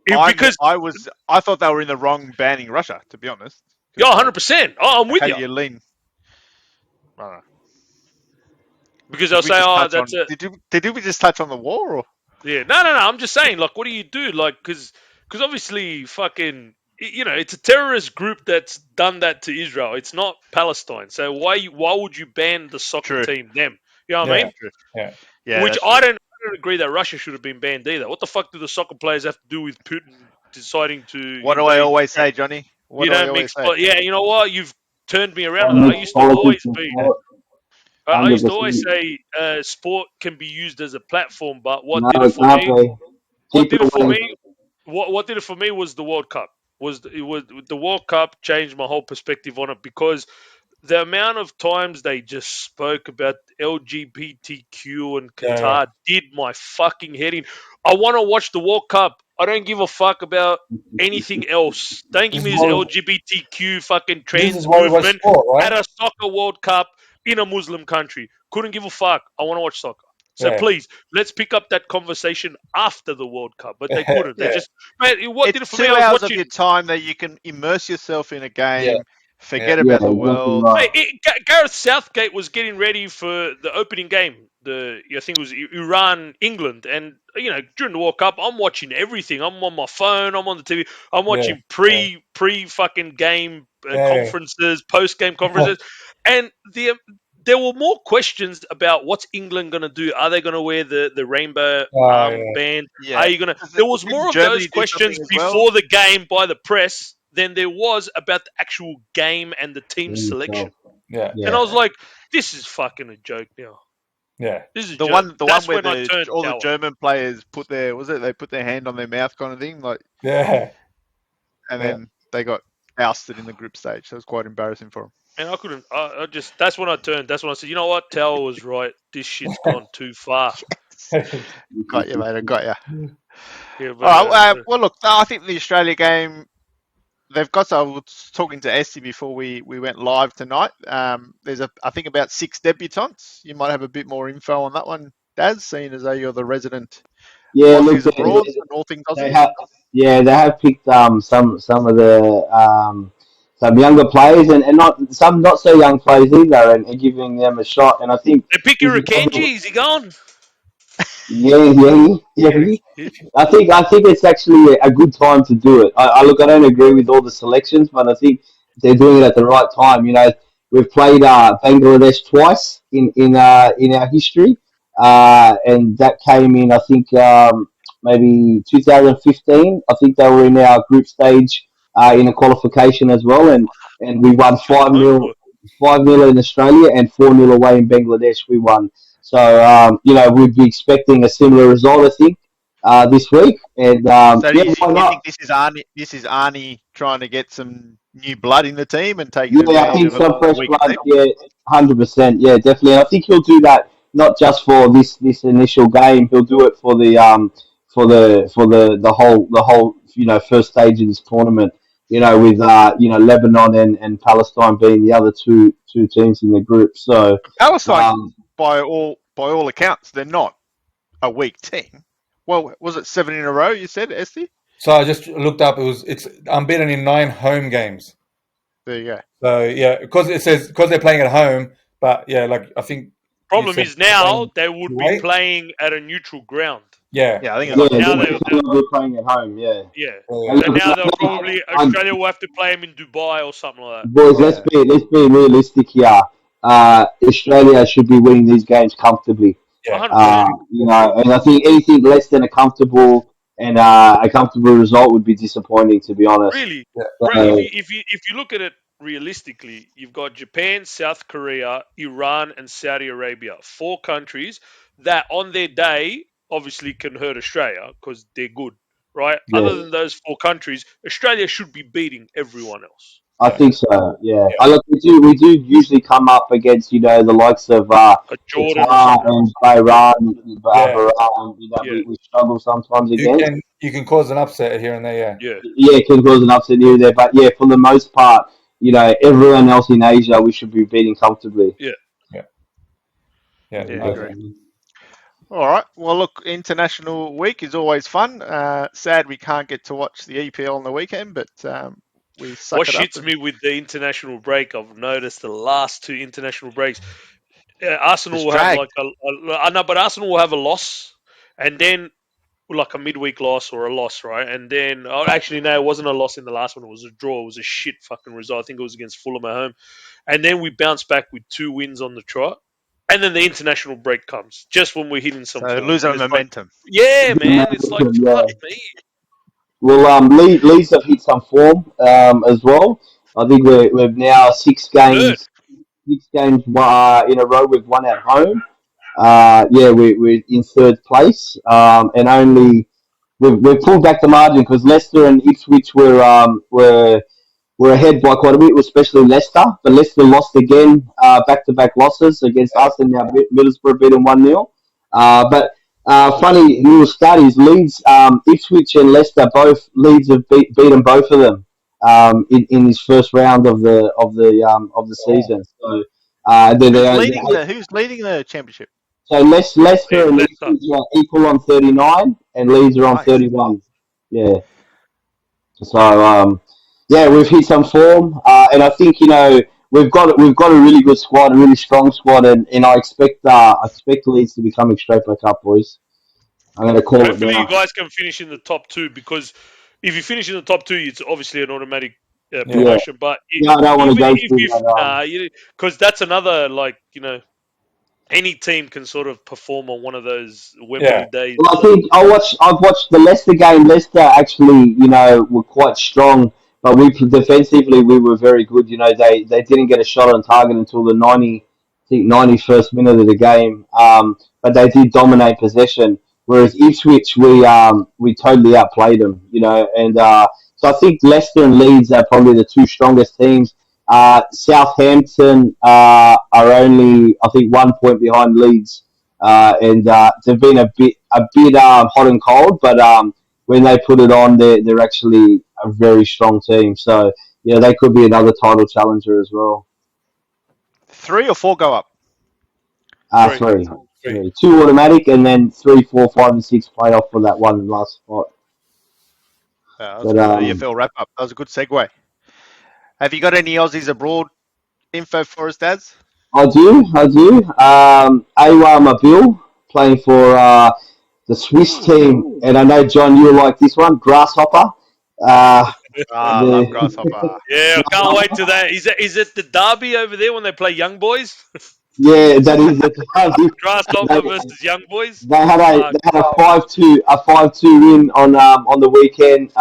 because I thought they were in the wrong banning Russia, to be honest. Yeah, 100%. I'm with how you. do you lean? I don't know. Because they'll say, "Oh, that's it." Did we just touch on the war? Or? Yeah, no. I'm just saying, like, what do you do? Like, because obviously, fucking, it's a terrorist group that's done that to Israel. It's not Palestine. So why would you ban the soccer team? Them, you know what I mean? True. Yeah. Which I don't agree that Russia should have been banned either. What the fuck do the soccer players have to do with Putin deciding to? What do I always say, Johnny? What do I always say? Yeah, you know what? You've turned me around. I used to always be. I used to always say sport can be used as a platform, but what did it for me? What did it for me was the World Cup. The World Cup changed my whole perspective on it because the amount of times they just spoke about LGBTQ and Qatar did my fucking head in. I want to watch the World Cup. I don't give a fuck about anything else. Don't give me this LGBTQ fucking trans movement at a soccer World Cup in a Muslim country. Couldn't give a fuck. I want to watch soccer. So please, let's pick up that conversation after the World Cup. But they couldn't. They just, what did it for me? 2 hours of your time that you can immerse yourself in a game. Forget about the world. Right. Gareth Southgate was getting ready for the opening game. I think it was Iran England, and during the World Cup, I'm watching everything. I'm on my phone. I'm on the TV. I'm watching pre fucking game conferences, post game conferences, and there were more questions about what's England going to do. Are they going to wear the rainbow armband? Yeah. Are you going to? There was more of those questions before the game by the press than there was about the actual game and the team selection. Yeah. And I was like, this is fucking a joke now. Yeah. This is the joke. one That's where when all the German players put their hand on their mouth kind of thing, like and then they got ousted in the group stage. So it was quite embarrassing for them. And I couldn't. I just. That's when I turned. That's when I said, you know what, Tower was right. This shit's gone too far. Got you, mate. I got you. Yeah, but, all right. Well, look, I think the Australia game, they've got. So I was talking to Esty before we went live tonight. There's I think about 6 debutants. You might have a bit more info on that one, Daz, seeing as though you're the resident. Yeah, Aussies abroad and all things Aussie. They have picked some of the some younger players and not some not so young players either, and giving them a shot. And I think they pick Irakenji. Is he gone? Yeah. I think it's actually a good time to do it. I don't agree with all the selections, but I think they're doing it at the right time. We've played Bangladesh twice in our history, and that came in I think maybe 2015. I think they were in our group stage in a qualification as well, and we won 5-0 in Australia and 4-0 away in Bangladesh. We won. So, we'd be expecting a similar result, I think, this week. And so do you think this is Arnie trying to get some new blood in the team and take advantage I think of some fresh blood. team? Yeah, 100%. Yeah, definitely. And I think he'll do that not just for this initial game. He'll do it for the whole first stage of this tournament. With Lebanon and Palestine being the other two teams in the group. So Palestine, by all accounts, they're not a weak team. Well, was it 7 in a row? You said, Esty? So I just looked up. It's unbeaten in 9 home games. There you go. So yeah, because they're playing at home. But yeah, like I think. Problem is now they would be playing at a neutral ground. Yeah, I think now they're playing at home. Yeah. So now they'll probably Australia will have to play them in Dubai or something like that. Boys, let's be realistic here. Australia should be winning these games comfortably. Yeah. 100%. And I think anything less than a comfortable result would be disappointing, to be honest. Really, Yeah. bro. If So, you look at it realistically, you've got Japan, South Korea, Iran, and Saudi Arabia. 4 countries that, on their day, obviously can hurt Australia because they're good, right? yeah, Other than those 4 countries, Australia should be beating everyone else. I think so. Yeah, Yeah, I look. We do usually come up against the likes of a Jordan or Qatar something. and Bahrain. Yeah. Bahrain, Yeah, we struggle sometimes against. You can cause an upset here and there. Yeah. yeah, Yeah, it can cause an upset here and there, but yeah, for the most part, everyone else in Asia we should be beating comfortably. yeah, Yeah. Yeah. Yeah, I agree. agree. All right. Well, look, International Week is always fun. Sad we can't get to watch the EPL on the weekend, but we suck What it up. shits me with the international break, I've noticed the last 2 international breaks, Arsenal Just will have dragged. like I know, but Arsenal will have a loss, and then like a midweek loss or a loss, right? And then, oh, actually, no, it wasn't a loss in the last one. It was a draw. It was a shit fucking result. I think it was against Fulham at home. And then we bounced back with 2 wins on the trot. And then the international break comes just when we're hitting some So form. lose And our it's like, momentum. yeah, man, it's like Yeah. fuck me. Well, Leeds have hit some form as well. I think we've now Third, 6 games in a row. We've won at home. Yeah, we're in third place, and only we've pulled back the margin because Leicester and Ipswich were ahead by quite a bit, especially Leicester. But Leicester lost again, back-to-back losses against us, and now Middlesbrough beat them 1-0. But funny little stat is Leeds, Ipswich and Leicester both Leeds have beaten both of them in this first round of the Oh. season. So they're Who's leading the championship? so Leicester and Leicester. Ipswich are equal on 39, and Leeds are on Nice. 31. Yeah. So yeah, we've hit some form, and I think we've got a really good squad, a really strong squad, and I expect Leeds to be coming straight back up, boys. I'm going to call it Hopefully, you now. guys can finish in the top 2 because if you finish in the top 2, it's obviously an automatic Yeah. Yeah, promotion. But yeah, I don't want to even go if through you, that. because that's another any team can sort of perform on one of those Yeah. Wembley days. Well, I think I've watched the Leicester game. Leicester actually, were quite strong, but we defensively we were very good. They didn't get a shot on target until the 91st minute of the game. But they did dominate possession. Whereas Ipswich, we totally outplayed them. And so I think Leicester and Leeds are probably the two strongest teams. Southampton are only, I think, 1 point behind Leeds, and they've been a bit hot and cold, but when they put it on, they're actually a very strong team. So yeah, they could be another title challenger as well. 3 or 4 go up. Three. Three, Three. three, two automatic, and then 3, 4, 5, and 6 playoff for that one last spot. That was But good. EFL wrap up. That was a good segue. Have you got any Aussies abroad info for us, Dads? I do. Awa Mabil playing for the Swiss team, and I know John, you like this one, Grasshopper. I love Grasshopper. Yeah, I can't wait to that. Is it the derby over there when they play Young Boys? Yeah, that is the Grasshopper versus Young Boys? They had a Fuck. they had a 5-2 win on the weekend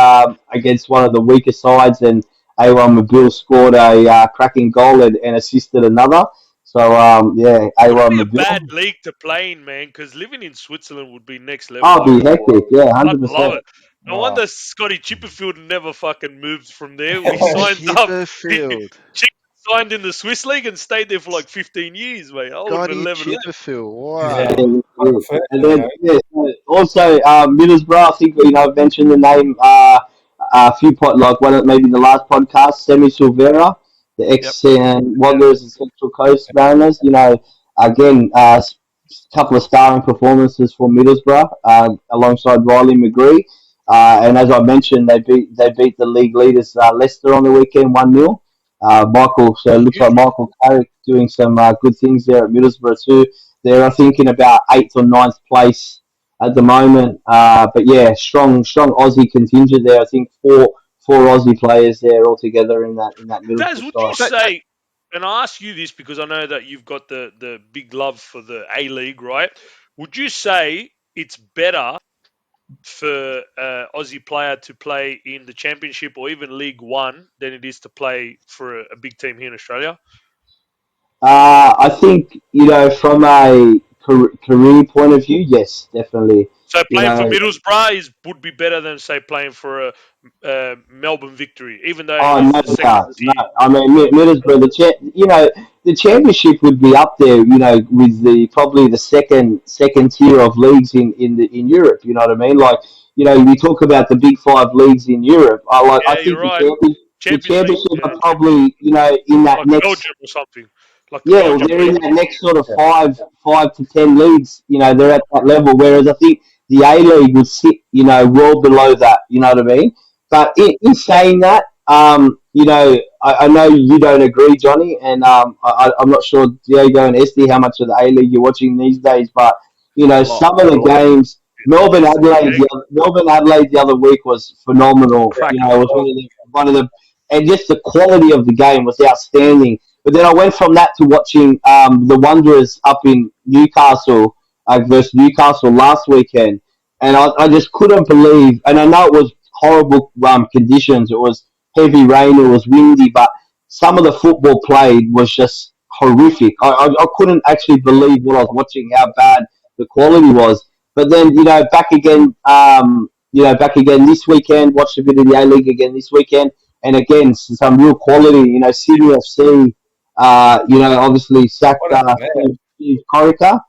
against one of the weaker sides, and A1 Mabil scored a cracking goal and assisted another. So yeah, Wouldn't A1 be a bad Mabil. league to play in, man, because living in Switzerland would be next level, I'll I be reckon. hectic. Yeah, I'd hundred love percent. it. No Wow. wonder Scotty Chipperfield never fucking moved from there. We signed up. Chipperfield. Chip signed in the Swiss league and stayed there for like 15 years, mate. I would have been Scotty living that. Chipperfield. Yeah. Wow. And then yeah, so also Middlesbrough. I think I've mentioned the name a few like maybe the last podcast. Semi Silvera, the Yep. ex Wanderers and Central Coast Mariners. Again, couple of starring performances for Middlesbrough alongside Riley McGree. And as I mentioned, they beat the league leaders Leicester on the weekend 1-0. So it looks like Huge. Michael Carrick doing some good things there at Middlesbrough too. They're I think in about 8th or 9th place at the moment. But yeah, strong Aussie contingent there. I think four Aussie players there altogether in that Daz, Middlesbrough would you side. So, say and I ask you this because I know that you've got the big love for the A League, right? Would you say it's better for Aussie player to play in the Championship or even League One than it is to play for a big team here in Australia? I think from a career point of view, yes, definitely. So You playing for know, Middlesbrough would be better than say playing for a Melbourne Victory, even though it oh is no, the second no, no. tier. I mean, Middlesbrough, the championship would be up there. With the probably the second tier of leagues in Europe. You know what I mean? Like, we talk about the big five leagues in Europe. I Yeah, you're think right. the Champions League, championship yeah, are Champions probably in that like next. Belgium or something, like the Yeah, well, Belgium they're in League. that next sort of five to ten leagues. They're at that level. Whereas I think the A League would sit, well below that. You know what I mean? But in saying that, I know you don't agree, Johnny, and I'm not sure Diego and Esty how much of the A League you're watching these days. But A lot. some of the games, Melbourne It's Adelaide, Melbourne Adelaide the other week was phenomenal. Cracking. It was one of the, and just the quality of the game was outstanding. But then I went from that to watching the Wanderers up in Newcastle versus Newcastle last weekend, and I just couldn't believe. And I know it was horrible conditions. It was heavy rain. It was windy, but some of the football played was just horrific. I couldn't actually believe what I was watching. How bad the quality was. But then back again. Back again this weekend. Watched a bit of the A League again this weekend, and again some real quality. Sydney FC obviously sacked What happened there? Steve Corica,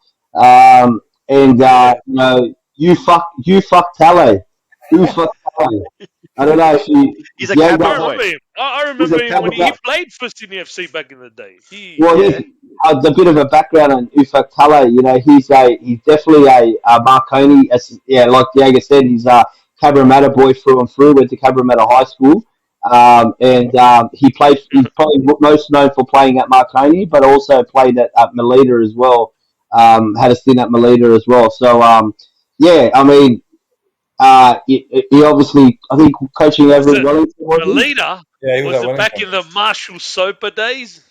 and yeah. you fuck Tale, you fuck Tale. I don't know He's if a Diego, Cabra I boy. remember him. I he's remember a him when capital. he played for Sydney FC back in the day. Well, Yeah. a bit of a background on Ufak Tale. He's definitely a Marconi. Yeah, like Diego said, he's a Cabramatta boy through and through. Went to Cabramatta High School, and he played. He's probably most known for playing at Marconi, but also played at Melita as well. Had a stint at Melita as well. So, yeah, I mean, he obviously, I think, coaching Was over in it Wellington, was he? Melita? Yeah, he was Was at it back Wellington. in the Marshall Soper days?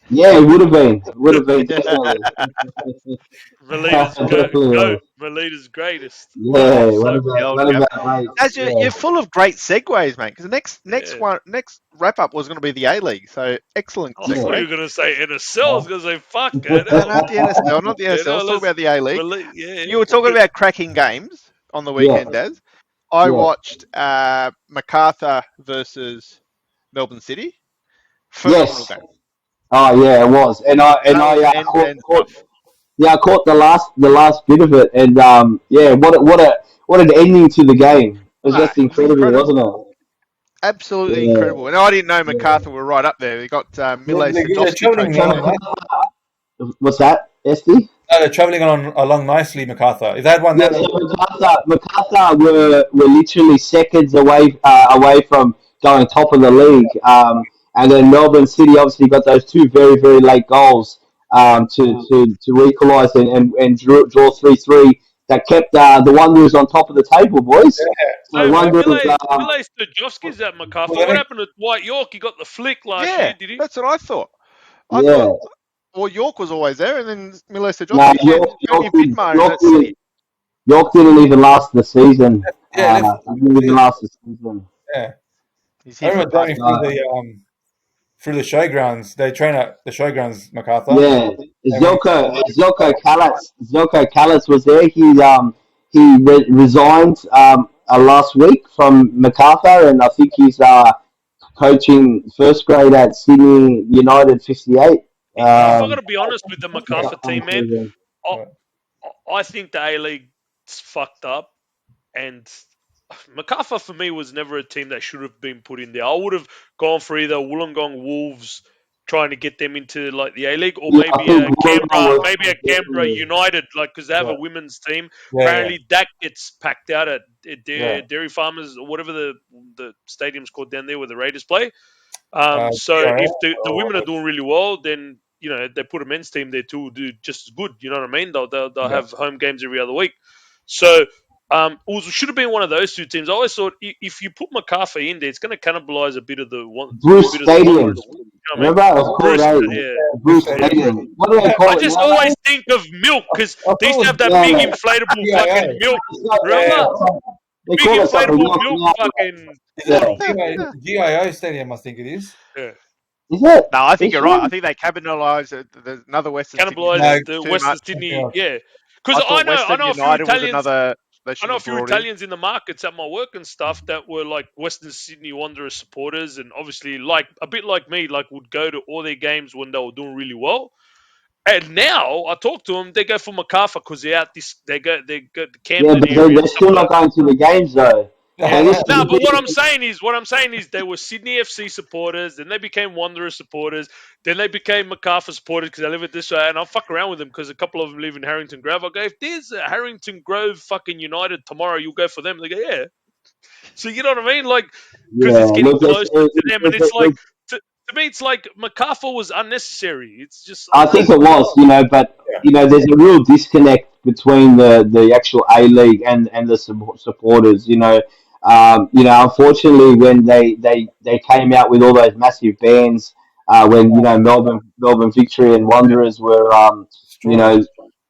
Yeah, it would have been. Would have been definitely. Melita's Definitely goat. was. Melita's greatest. Yeah, Marshall one Soper. of The the old one of Cabra. our mates. As Yeah. you're full of great segues, mate. Because the Yeah. next wrap up was going to be the A League. So excellent I thought Yeah. you segue. were going to say NSL. I was going to say, fuck No, NL. not the NSL, not the NSL. Let's talk Let's. about the A League. Yeah. You were talking about cracking games on the Yeah. weekend, Des. I Yeah. watched MacArthur versus Melbourne City. Phenomenal Yes. game. Oh yeah, it was. And That was end to caught, end caught stuff. yeah, I caught the last bit of it, and yeah, what an ending to the game. It was Ah, just it was incredible, wasn't incredible. it? Absolutely Yeah. incredible. And I didn't know MacArthur were right up there. They got Mile They're Sajovski travelling coaching So along there. nice. what's that, Esty? They're travelling along nicely, MacArthur. If they had won Yeah, that, so MacArthur were literally seconds away from going top of the league. And then Melbourne City obviously got those two very, very late goals to equalise and draw 3-3 that kept the Wanderers on top of the table, boys. So So Wanderers, Mile Stojovski's at well, MacArthur. then What it, happened to Dwight York? He got the flick last Yeah, year, did he? that's what I thought. I yeah. thought, well, York was always there, and then Mile No, Sajovski went. Only Vidmar is York at City. York didn't even last the season. yeah, He didn't even last the season. yeah. He's I here for a remember party. driving Uh, through the showgrounds. They train at the showgrounds, MacArthur. Yeah, And when Zelko Kalitz was there. He resigned last week from MacArthur, and I think he's coaching first grade at Sydney United 58. If I got Um, to be honest with the MacArthur team, man, season. I, I think the A League's fucked up, and MacArthur for me was never a team that should have been put in there. I would have gone for either Wollongong Wolves, trying to get them into like the A League, or Yeah, I think Wollongong was Maybe a Canberra definitely United, like because they have a yeah, women's team. yeah, Apparently, that gets packed out at yeah. Dairy Farmers or whatever the stadium's called down there where the Raiders play. So DRF if the or women are doing really well, then they put a men's team there too, do just as good. You know what I mean? They'll yeah, have home games every other week. So Should have been one of those two teams. I always thought if you put MacArthur in there, it's going to cannibalize a bit of the one, a Bruce bit of the Stadium. Wanderers. You know what I mean? Remember, it was called Bruce, a yeah, Bruce yeah. Stadium. What do they I call it just now, always mate? think of milk because I thought they used to it have that Yeah, big inflatable fucking GIO. milk. it's not, Remember? they Big call it something inflatable else milk now. fucking Is it Yeah. bottle. GIO Stadium? I think it is. Yeah. Is it? No, I think This you're right. one? I think they capitalised it. There's another Western Sydney No, Cannibalize team the too Western much. something Sydney, else. yeah. Because I I thought know, I Western know a few United was Italians. another they I should know a have few brought in. Italians in the markets at my work and stuff that were like Western Sydney Wanderers supporters, and obviously, like a bit like me, like would go to all their games when they were doing really well. And now I talk to them, they go for MacArthur because they're out this. They go the Yeah, Camden but area they're and stuff still like not that. going to the games though. Yeah. Now this is No, the but thing. what I'm saying is they were Sydney FC supporters, then they became Wanderers supporters, then they became MacArthur supporters because I live at this way, and I'll fuck around with them because a couple of them live in Harrington Grove. I go, if there's a Harrington Grove fucking United tomorrow, you'll go for them. They go, yeah. So you know what I mean? Like, because Yeah, it's getting look, closer to them, and it's like look, to me, it's like MacArthur was unnecessary. It's just I I don't think know. it was, but there's a real disconnect between the actual A League and the supporters. Unfortunately, when they came out with all those massive bans, when Melbourne Victory and Wanderers were you Destroyed. know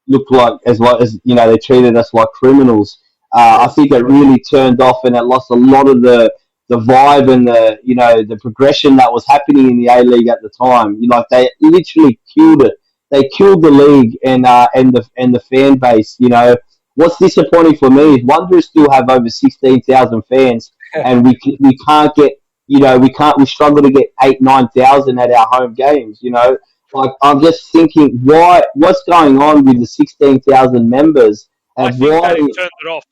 looked like as they treated us like criminals. I Yeah, think it really turned off and it lost a lot of the vibe and the progression that was happening in the A League at the time. They literally killed it. They killed the league and the fan base. What's disappointing for me is Wanderers still have over 16,000 fans, and we can't get we struggle to get 8-9,000 at our home games. Like I'm just thinking, what's going on with the 16,000 members, I and think why? they turned it off.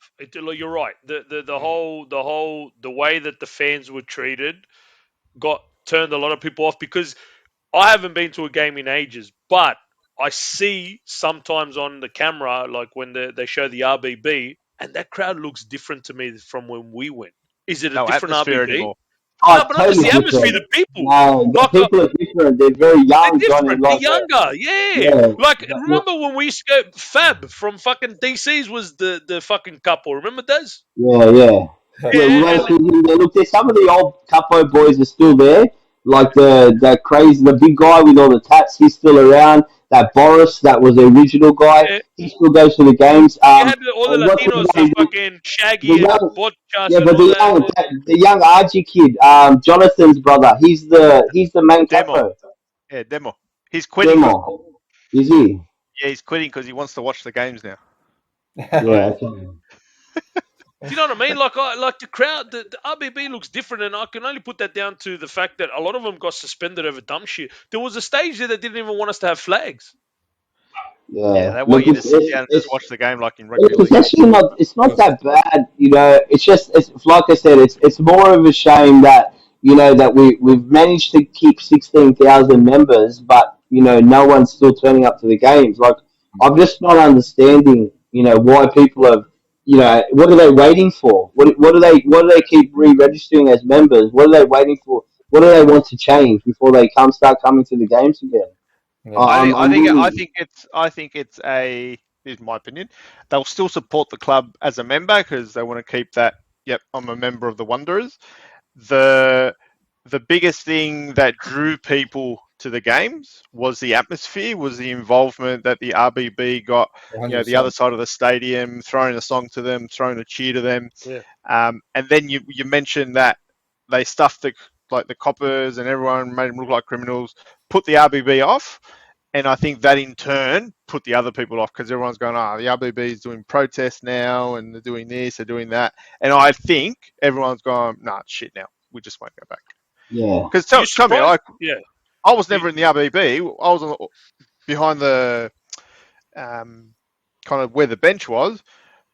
You're right. The way that the fans were treated got turned a lot of people off because I haven't been to a game in ages, but I see sometimes on the camera, like when they show the RBB, and that crowd looks different to me from when we went. Is it a No different atmosphere RBB? anymore. Oh, No, it's but not just totally the atmosphere, different. the people. No, the Like, people are different. They're very they're young, Johnny. different. They're Like, younger. Yeah. yeah, Like, remember when we used to go, Fab from fucking DC's was the fucking couple. Remember those? yeah, yeah. Yeah, Yeah, well, and look, there's some of the old Capo boys are still there. Like the big guy with all the tats, he's still around. That Boris, that was the original guy, yeah, he still goes to the games. you had all the And what's his Latinos, the name? fucking The Shaggy and young, Botchas yeah, and but all that. the young Archie kid, Jonathan's brother, he's the main Demo. capo. Yeah, Demo. He's quitting. Demo, is he? Yeah, he's quitting because he wants to watch the games now. Oh, yeah. Yeah, okay. Do you know what I mean? Like the crowd, the RBB looks different, and I can only put that down to the fact that a lot of them got suspended over dumb shit. There was a stage there that didn't even want us to have flags. Yeah, Yeah. they want Look, you to sit down and just watch the game like in rugby it's league. actually not. It's not that bad. It's just. It's like I said. It's more of a shame that that we've managed to keep 16,000 members, but no one's still turning up to the games. Like I'm just not understanding. Why people have. What are they waiting for? What do they keep re-registering as members? What are they waiting for? What do they want to change before they start coming to the games again? Yeah. I I'm think I really. think it's a is my opinion. They'll still support the club as a member because they want to keep that. Yep, I'm a member of the Wanderers. The the biggest thing that drew people to the games was the atmosphere, was the involvement that the RBB got. The other 100%. side of the stadium, throwing a song to them, throwing a cheer to them, Yeah. and then you mentioned that they stuffed the coppers and everyone made them look like criminals, put the RBB off, and I think that in turn put the other people off because everyone's going, the RBB is doing protests now and they're doing this, they're doing that, and I think everyone's gone, nah, shit now, we just won't go back. Yeah. Because You tell me, surprised? Yeah. I was You- never in the RBB. I was behind the kind of where the bench was.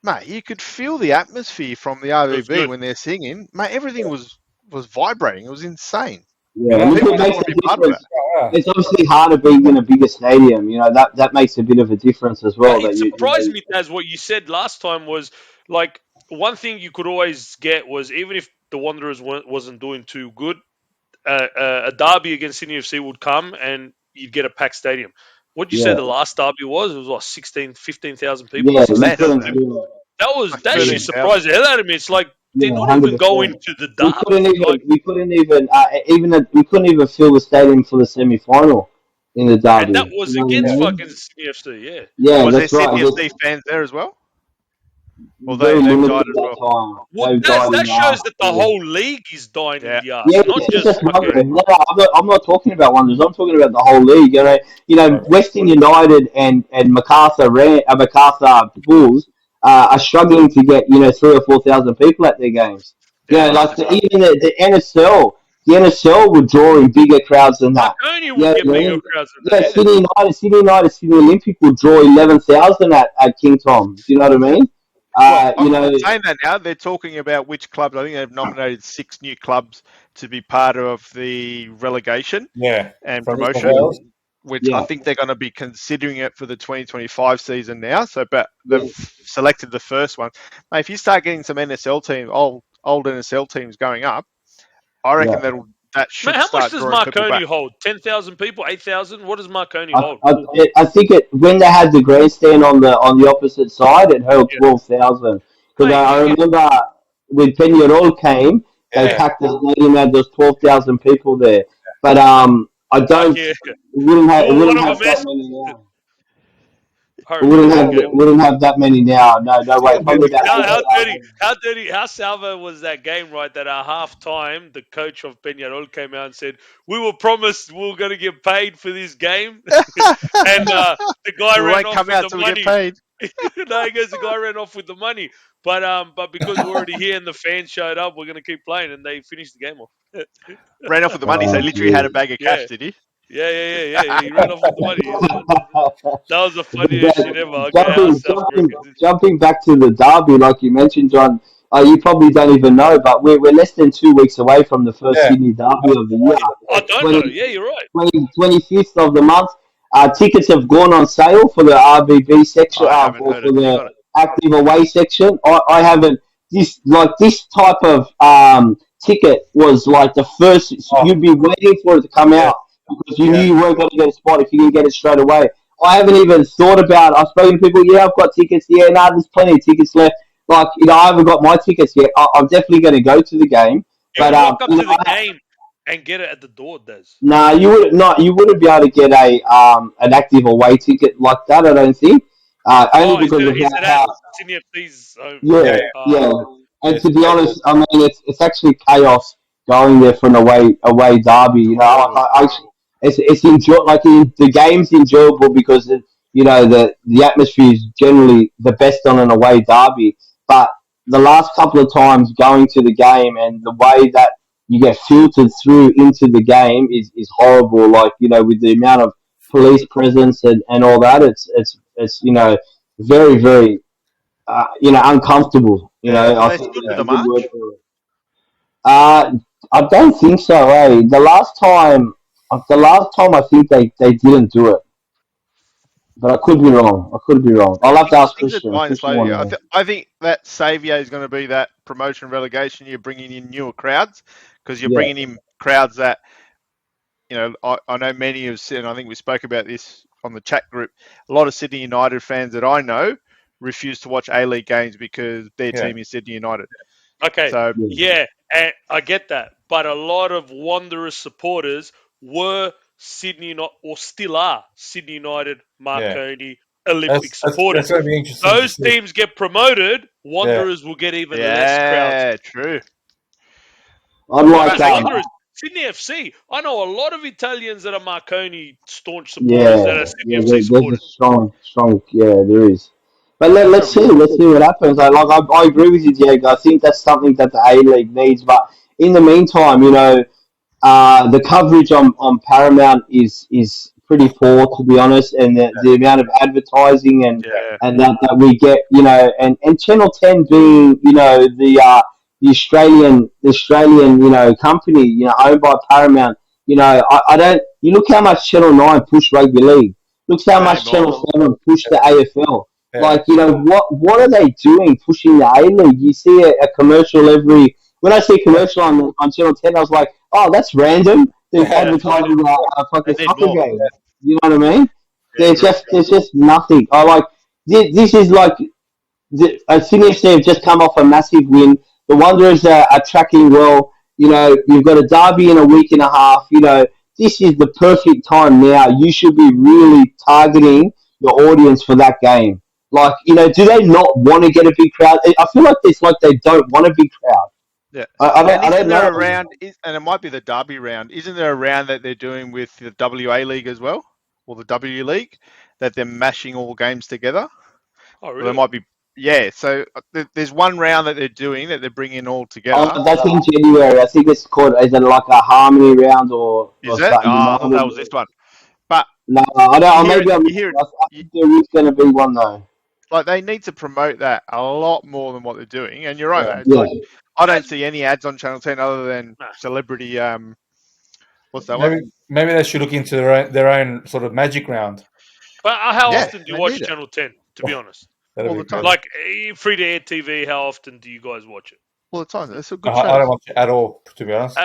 Mate, you could feel the atmosphere from the It was RBB good. when they're singing. Mate, everything was vibrating. It was insane. And Yeah, I look, think People it just makes want to a be part of that. difference. yeah, It's obviously harder being in a bigger stadium. That makes a bit of a difference as well. It That surprised me as what you said last time was like one thing you could always get was even if the Wanderers wasn't doing too good, a derby against Sydney FC would come and you'd get a packed stadium. What did you say yeah, the last derby was? It was what 16, 15,000 people or yeah, sixteen you Less, thousand couldn't. people. that Like shit surprised the hell out of me. It's like they're Yeah, not even 100%. going to the derby. We couldn't even fill the stadium for the semi-final in the And that derby. was You know what against I mean? fucking Sydney FC. Yeah. Yeah, Was there that's right. Sydney FC fans there as well? Or Very they've limited died at as that well? time. Well, They've died in that the shows arse. that the whole league is dying in Yeah. the ass, Yeah, not it's just just one. fucking. No, I'm not talking about Wanderers. I'm talking about the whole league. Western United and Macarthur Bulls are struggling to get 3,000 or 4,000 people at their games. Yeah, Like that's right. even the NSL, the NSL would draw in bigger crowds than that. Marconi You would know get what I bigger mean? crowds than Yeah, that. Yeah. Sydney Olympic would draw 11,000 at King Tom. Do you know what I mean? Well, You know, saying that now, they're talking about which clubs. I think they've nominated 6 new clubs to be part of the relegation Yeah. and From New South promotion, Wales. which I yeah, think they're going to be considering it for the 2025 season now. So, but they've yeah, selected the first one. Mate, if you start getting some NSL teams, old NSL teams going up, I reckon yeah. that Man, should how much start does drawing people Marconi back. hold? 10,000 people? 8,000? What does Marconi I, hold? I think when they had the grandstand on the opposite side, it held Yeah. 12,000. Because Mate, I you get. remember when Peñarol came, they Yeah. packed the stadium and there's 12,000 people there. But I Fuck don't. yeah. It Well, one wouldn't of have them that is. many now. It Hurry wouldn't that have game. wouldn't have that many now. No, no way. Probably about How dirty, 8,000. how salvo was that game, right? That at half time, the coach of Peñarol came out and said, "We were promised we were going to get paid for this game," and the guy We ran won't off come with out the till we get money. paid. No, he goes, the guy ran off with the money, but because we're already here and the fans showed up, we're going to keep playing, and they finished the game off. Ran off with the money, so Oh, literally had a geez. bag of Yeah, cash, did he? yeah. He ran off with the money. That was the funniest shit ever. Okay, how Salvo reckons it. Jumping back to the derby, like you mentioned, John, you probably don't even know, but we're less than 2 weeks away from the first Yeah. Sydney derby of the I year. don't know. Yeah, you're right. 25th of the month. Tickets have gone on sale for the RBB section, I haven't or heard a for thing the on it. active away section. I haven't. This type of ticket was like the first. Oh, You'd be waiting for it to come yeah. out because you knew Yeah. you weren't going to get a spot if you didn't get it straight away. I haven't even thought about. I've spoken to people. Yeah, I've got tickets. Yeah, no, there's plenty of tickets left. I haven't got my tickets yet. I'm definitely going to go to the game. You But would rock up to the game and get it at the door, Des. nah, you would not. You wouldn't be able to get an active away ticket like that. I don't think. Only Oh, because of is it at how Sydney FC's home? yeah, Yeah. yeah. Yeah. And to be honest, I mean, it's actually chaos going there for an away derby. Oh, It's the game's enjoyable because the atmosphere is generally the best on an away derby. But the last couple of times going to the game and the way that you get filtered through into the game is horrible. Like with the amount of police presence and all that, it's very very uncomfortable. yeah. Do I they think still do is the a good word march? for it. I don't think so. The last time I think they didn't do it, but I could be wrong. I'll have to ask Things are Christian. dying Christian slowly. will know. I think that saviour is going to be that promotion relegation. You're bringing in newer crowds because you're Yeah, bringing in crowds that I know many have said, and I think we spoke about this on the chat group. A lot of Sydney United fans that I know refuse to watch A-League games because their Yeah. team is Sydney United. Okay, So yeah, yeah, and I get that, but a lot of Wanderers supporters were Sydney United, or still are Sydney United, Yeah. Marconi, Olympic supporters. That's going to be interesting to Those see. teams get promoted, Yeah. Wanderers will get even less crowds. yeah, true. I'd But like Wanderers, Sydney FC, I know a lot of Italians that are Marconi staunch supporters that Yeah, are Sydney yeah. FC There's a supporters. strong. Yeah, there is. But That'll let's be see. Let's see what happens. I agree with you, Diego. I think that's something that the A League needs. But in the meantime, the coverage on Paramount is pretty poor, to be honest, and the amount of advertising yeah, and that we get, and Channel 10 being, the Australian company, owned by Paramount. I don't. You look how much Channel 9 pushed rugby league. Look how same much more. Channel 7 pushed the AFL. Yeah. Like, what are they doing pushing the A League? You see a commercial every. When I see a commercial on Channel 10, I was like, oh, that's random. They're Yeah. advertising a fucking They need soccer more. game. You know what I mean? Yeah, correct. There's just nothing. I like this is like Sydney FC have just come off a massive win. The Wanderers are tracking well. You've got a derby in a week and a half. This is the perfect time now. You should be really targeting your audience for that game. Like, do they not want to get a big crowd? I feel like it's like they don't want a big crowd. Yeah. I don't Isn't there know. a round, and it might be the Derby round, isn't there a round that they're doing with the WA League as well, or the W League, that they're mashing all games together? Oh, Or really? there might be, yeah, so there's one round that they're doing that they're bringing all together. Oh, that's in January. I think it's called, is it like a harmony round or Is it? something? Oh, I thought that was this one. But No, I don't. you hear it, Maybe I'm. you hear it, I think there is going to be one though. like they need to promote that a lot more than what they're doing. And you're right, Yeah. mate. It's Yeah. like I don't see any ads on Channel 10 other than Nah. celebrity. What's that one? Maybe they should look into their own sort of magic round. But how Yeah, often do you they watch need it. Channel 10, to be honest? That'd All be the time. good. Like, free-to-air TV, how often do you guys watch it? All the time. It's a good I show. don't watch it at all, to be honest.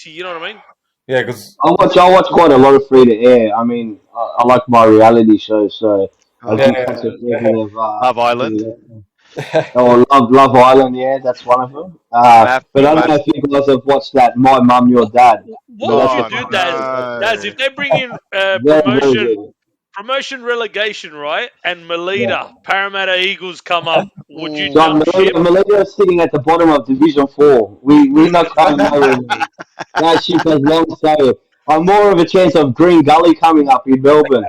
You know what I mean? Yeah, because I watch quite a lot of free to air. I mean, I like my reality shows, so I do catch a fair bit of Love Island. Love Island. Yeah, that's one of them. But I don't know if you guys have watched that My Mum, Your Dad. What would That's you do, Daz? Daz, if they bring in very, very good. promotion relegation, right? And Melita, Parramatta Eagles come up. Would you Ooh. John jump ship? Melita is sitting at the bottom of Division 4. We're not going nowhere. That ship has long sailed. I'm more of a chance of Green Gully coming up in Melbourne.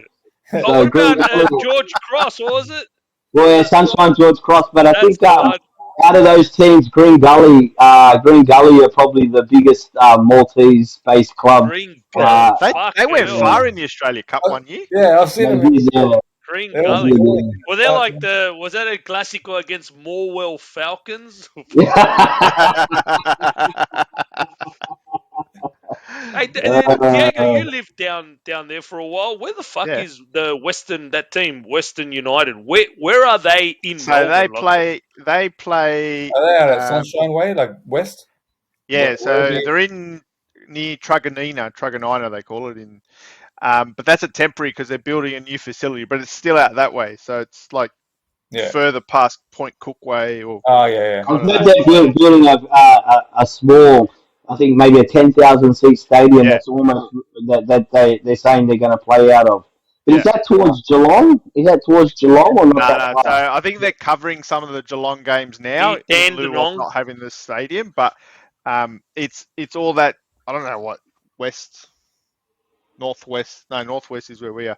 Oh, So what Green about Gully, George Cross? What was it? well, yeah, Sunshine George Cross, but I That's think the one. out of those teams, Green Gully are probably the biggest Maltese-based club. Green Gully. They went hell. far in the Australia Cup one year. yeah, I've seen them. Green Yeah, Gully. Yeah. Were they like was that a Classico against Morwell Falcons? Hey, Diego, you lived down there for a while. Where the fuck Yeah. is that team, Western United? Where are they in So Melbourne? they play. Are they out at Sunshine Way, like west? Yeah, Where so they- they're in near Truganina they call it in. But that's a temporary because they're building a new facility, but it's still out that way. So it's like Yeah. further past Point Cook Way or. Oh, yeah. I've heard they're building a small, I think maybe a 10,000 seat stadium. Yeah. That's almost that they're saying they're going to play out of. But Yeah. is that towards Geelong? Is that towards Geelong or not? No. So I think they're covering some of the Geelong games now in lieu of not having the stadium, but it's all that I don't know what northwest is where we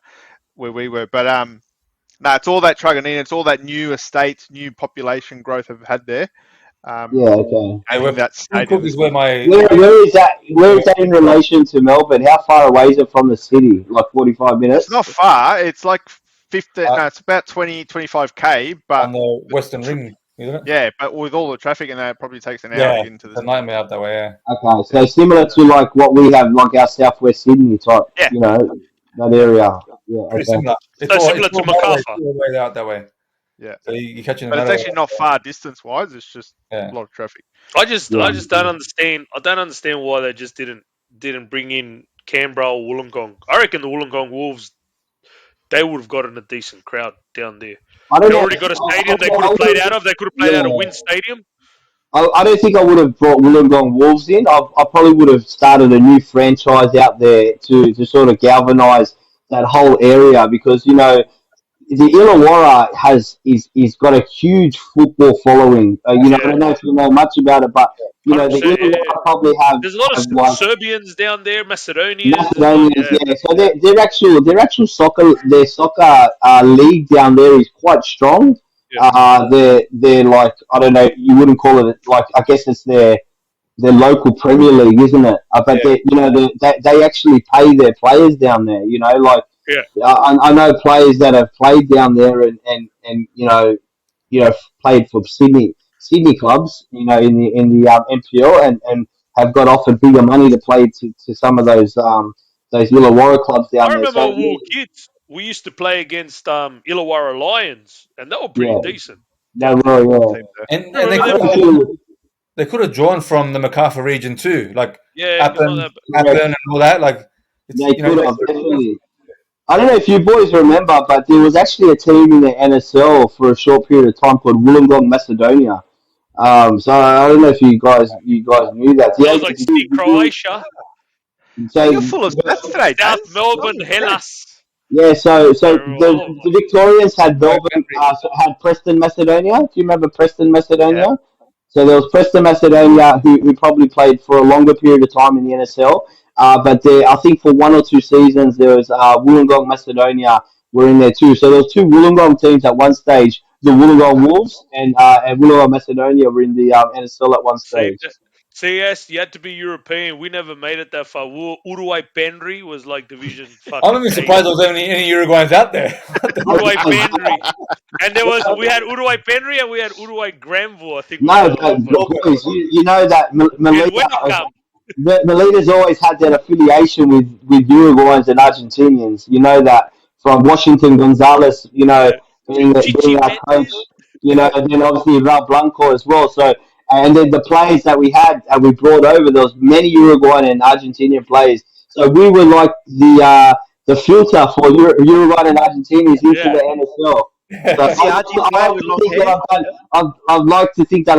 were, but no, it's all that Truganina, it's all that new estates, new population growth have had there. Yeah, okay. Adding that stadium. Is where my Where is that? Where is that in relation to Melbourne? How far away is it from the city? Like 45 minutes? It's not far. It's like 15. No, it's about 25k. But on the Western Ring, isn't it? yeah, but with all the traffic and that, it probably takes an hour to get into It's the a nightmare out that way. Yeah. Okay, so similar to like what we have, like our Southwest Sydney type, Yeah. that area. Yeah, Pretty okay. similar. Similar to Macarthur. It's all the way out that way. Yeah. So you're catching the But it's motorway. actually not far distance-wise. It's just Yeah. a lot of traffic. I just Yeah. don't understand. I don't understand why they just didn't bring in Canberra or Wollongong. I reckon the Wollongong Wolves, they would have gotten a decent crowd down there. I don't They know. already got a stadium they could have played out of. They could have played out of Wynn Stadium. I don't think I would have brought Wollongong Wolves in. I probably would have started a new franchise out there to sort of galvanise that whole area because the Illawarra is got a huge football following. I don't know if you know much about it, but the 100%, Illawarra probably have. There's a lot of like, Serbians down there, Macedonians. Macedonians, yeah. So their actual soccer league down there is quite strong. Yeah. They're like, I don't know, you wouldn't call it like, I guess it's their local Premier League, isn't it? But they actually pay their players down there. Like I know players that have played down there and played for Sydney clubs, in the NPL and have got offered bigger money to play to some of those Illawarra clubs down I there. remember when we were kids, we used to play against Illawarra Lions, and they were pretty decent. They were, yeah. And they could have drawn from the Macarthur region too, like Yeah, Appin and all that. Like They could have definitely. I don't know if you boys remember, but there was actually a team in the NSL for a short period of time called Wollongong, Macedonia. So I don't know if you guys knew that. That Yeah, was like City Croatia, Hey, so you're full of stats today, South Daz. Melbourne, Bloody great. Hellas. yeah, so I so remember all of the Victorians had Melbourne, had Preston, Macedonia. Do you remember Preston, Yeah. Macedonia? So there was Preston Macedonia, who probably played for a longer period of time in the NSL. But I think for 1 or 2 seasons, there was Wollongong Macedonia were in there too. So there was two Wollongong teams at one stage. The Wollongong Wolves and Wollongong Macedonia were in the NSL at one See, stage. CS, you had to be European. We never made it that far. Uruguay Penry was like Division I'm fucking even 8. surprised there was any Uruguayans out there. What the Uruguay I, Penry. And we had Uruguay Penry and we had Uruguay Granville, I think was no, the other one. but boys, you know that And when it Melita. come, Melita's always had that affiliation with Uruguayans and Argentinians. You know that from Washington Gonzalez, yeah. being Chichi our coach, Mendes. and then obviously Raul Blanco as well. So, and then the players that we had and we brought over, there was many Uruguayan and Argentinian players. So we were like the filter for Uruguayan and Argentinians into Yeah. the NSL. So Was the Argentine I player like with to long think that hair? I'd like to think that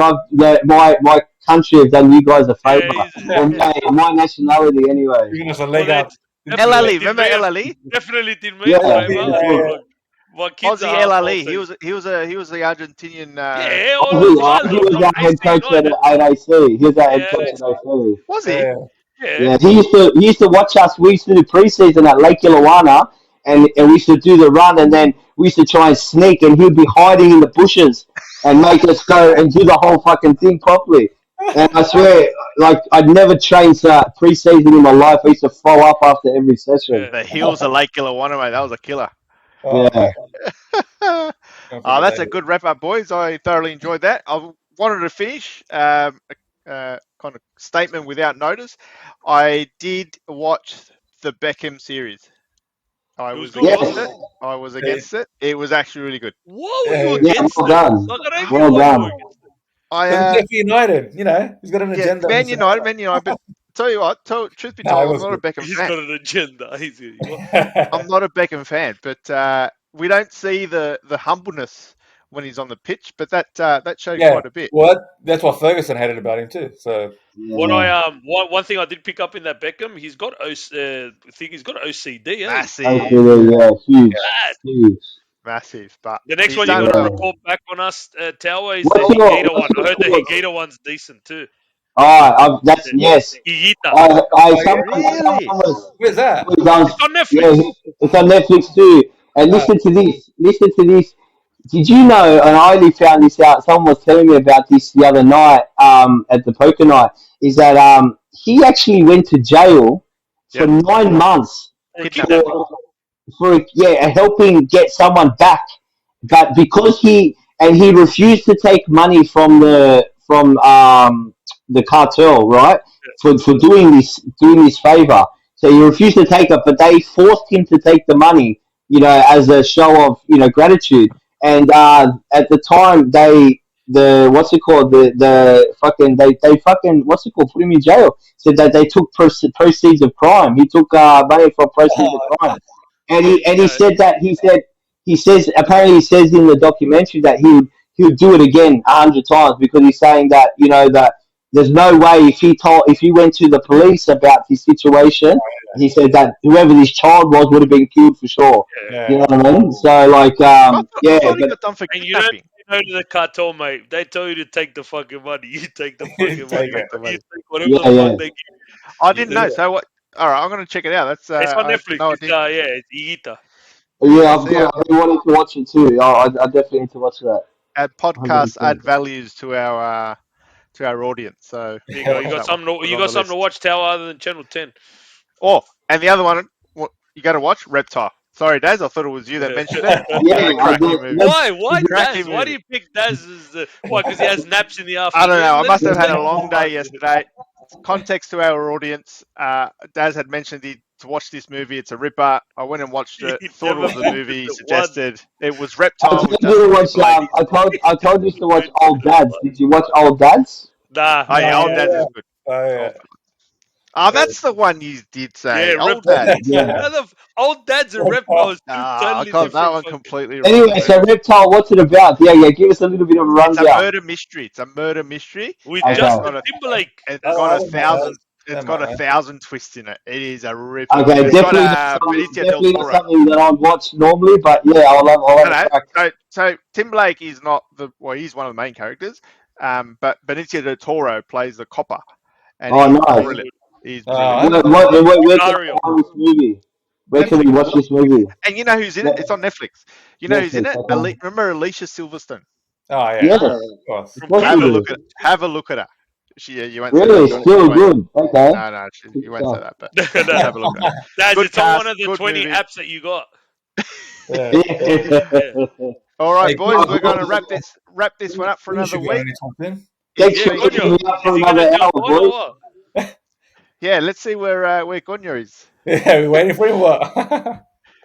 my country have done you guys a Yeah, favour, or my nationality anyway. Giving us a well, leg they up. El definitely Ali, did remember me El a, Ali? definitely did me a Yeah, favor. for sure. My kids Aussie are El half Ali. He Maltese. was the Argentinian. Yeah, all Oh, those guys he were was from our head AC coach United. at AC. He was our head Yeah, coach at AC. Was he? Yeah. yeah. Yeah, he used to watch us. We used to do preseason at Lake Ilawana, and we used to do the run, and then we used to try and sneak, and he'd be hiding in the bushes and make us go and do the whole fucking thing properly. And I swear, like I'd never trained preseason in my life. I used to throw up after every session. Yeah. The hills of Lake Gillawana, mate. That was a killer. Oh, Yeah, Oh, can't forget that's that. a good wrap up, boys. I thoroughly enjoyed that. I wanted to finish kind of statement without notice. I did watch the Beckham series. I It was was good, against wasn't yes, it? it. I was Yeah, against it. It was actually really good. Why were you yeah. yeah. against Well it? done, Like, I don't get well why you were done. against it. I Because it's for United, he's got an yeah, agenda on the Man side. United, Man United. But tell you what, truth be No, it told, I'm was not a good. Beckham He's fan. got an agenda. What? I'm not a Beckham fan, but we don't see the humbleness when he's on the pitch. But that showed Yeah, quite a bit. well, that's what Ferguson hated about him too. So What Yeah, I one thing I did pick up in that Beckham, he's got OCD, eh? Massive, absolutely. Yeah, huge, Bad. huge. massive. But The next he's one you done got to Yeah. well. report back on us, Tower, is the What's Higuita one. what's I your heard the thoughts? Higuita one's decent too. That's The yes. Higuita. oh yeah, Someone Really? was where's that? who does, It's on yeah, Netflix. it's on Netflix too. And Uh, listen to this. Did you know? And I only found this out. Someone was telling me about this the other night. At the poker night, is that he actually went to jail for Yep. 9 months For a Kidnapping. kidnapping. for helping get someone back, but because he refused to take money from the cartel, right? For doing this favor. So he refused to take it, but they forced him to take the money, as a show of gratitude. And at the time, the what's it called, the fucking they fucking what's it called, put him in jail. Said that they took proceeds of crime. He took money from proceeds of oh, crime, and Yeah, he said that he says in the documentary that he would do it again 100 times, because he's saying that that there's no way, if he went to the police about this situation, he said that whoever this child was would have been killed for sure. yeah. You yeah. know what I mean? So like I yeah, thought he but got done for And you don't kidnapping. go to the cartel, mate. They tell you to take the fucking money. You take the fucking money. Take Take it. the You money. take whatever yeah, the fuck yeah, they give I you. didn't know. So what? All right, I'm gonna check it out. That's It's on I had Netflix. no It's idea. yeah, it's Higuita. yeah. So yeah, I've been wanting to watch it too. I definitely need to watch that. our Hundred podcasts percent. add values to our audience. So There you I'll go. You watch got that one. something. Put it You on got the something to list. watch, Tower, other than Channel 10. Oh, and the other one, what you got to watch? Reptile. Sorry, Daz. I thought it was you that mentioned it. Yeah, Cracking movie. Why Cracking Daz? Why do movie. you pick Daz as why? Because he has naps in the I don't know. afternoon. I Let must him have had take a his long day time. yesterday. Context to our audience. Daz had mentioned to watch this movie. It's a ripper. I went and watched it. He Thought it never was the finished movie he it once. suggested. It was I Reptile told with you to Justin watch. Timberlake. I told you to watch Finished Old it Dads. once. Did you watch Old Dads? Nah, Oh No, yeah, not Old yet. Daz is good. oh, yeah. Old, Oh, that's the one you did say. Yeah, Old Dad. reptile. Yeah. Old Dad's and reptile is two I totally got that different. one Fucking... completely wrong. Anyway, so Reptile, what's it about? Yeah, give us a little bit of a It's a rundown. murder mystery. It's a murder mystery. With And Justin Timberlake. it's Oh, got I a didn't know thousand. that. It's Never got mind, a man. 1,000 twists in it. It is a ripper. Okay, It's got definitely Benicio del not Toro. something that I'd watch normally, but yeah, I'll have a crack. So Timberlake is not he's one of the main characters. But Benicio del Toro plays the copper, and Oh, he's nice. brilliant. He's Oh, brilliant. I didn't know Where can I Vestuario. find this movie? Where can we Netflix. watch this movie? And you know who's in it? It's on Netflix. You know who's in Netflix, it? okay. Remember Alicia Silverstone? Oh, yeah. Yes, Of course. of From course Have we a Cable. look do. at have a look at her. You won't say Really, that. still good. Okay. No, Good you won't say stuff. that. But No, just have a look at her. Daz, Good it's on one cast, of the good 20 movie. apps that you got. Yeah. Yeah. All right, Hey, boys, cool. we're going to wrap this one up for We another should go week. anytime soon. Thanks Yeah, for It's keeping Gonyo. me up Is for he going to another jump hour, on or boys. what? yeah. Let's see where Gonyo is. Yeah, we're waiting for him. What?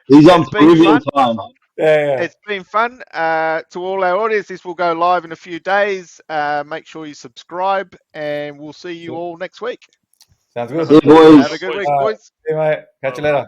He's on It's been Peruvian fun. time. Yeah. It's been fun. To all our audience, this will go live in a few days. Make sure you subscribe, and we'll see you all next week. Sounds good. See you, boys. Have a good week, All right. boys. See you, mate. Catch you later.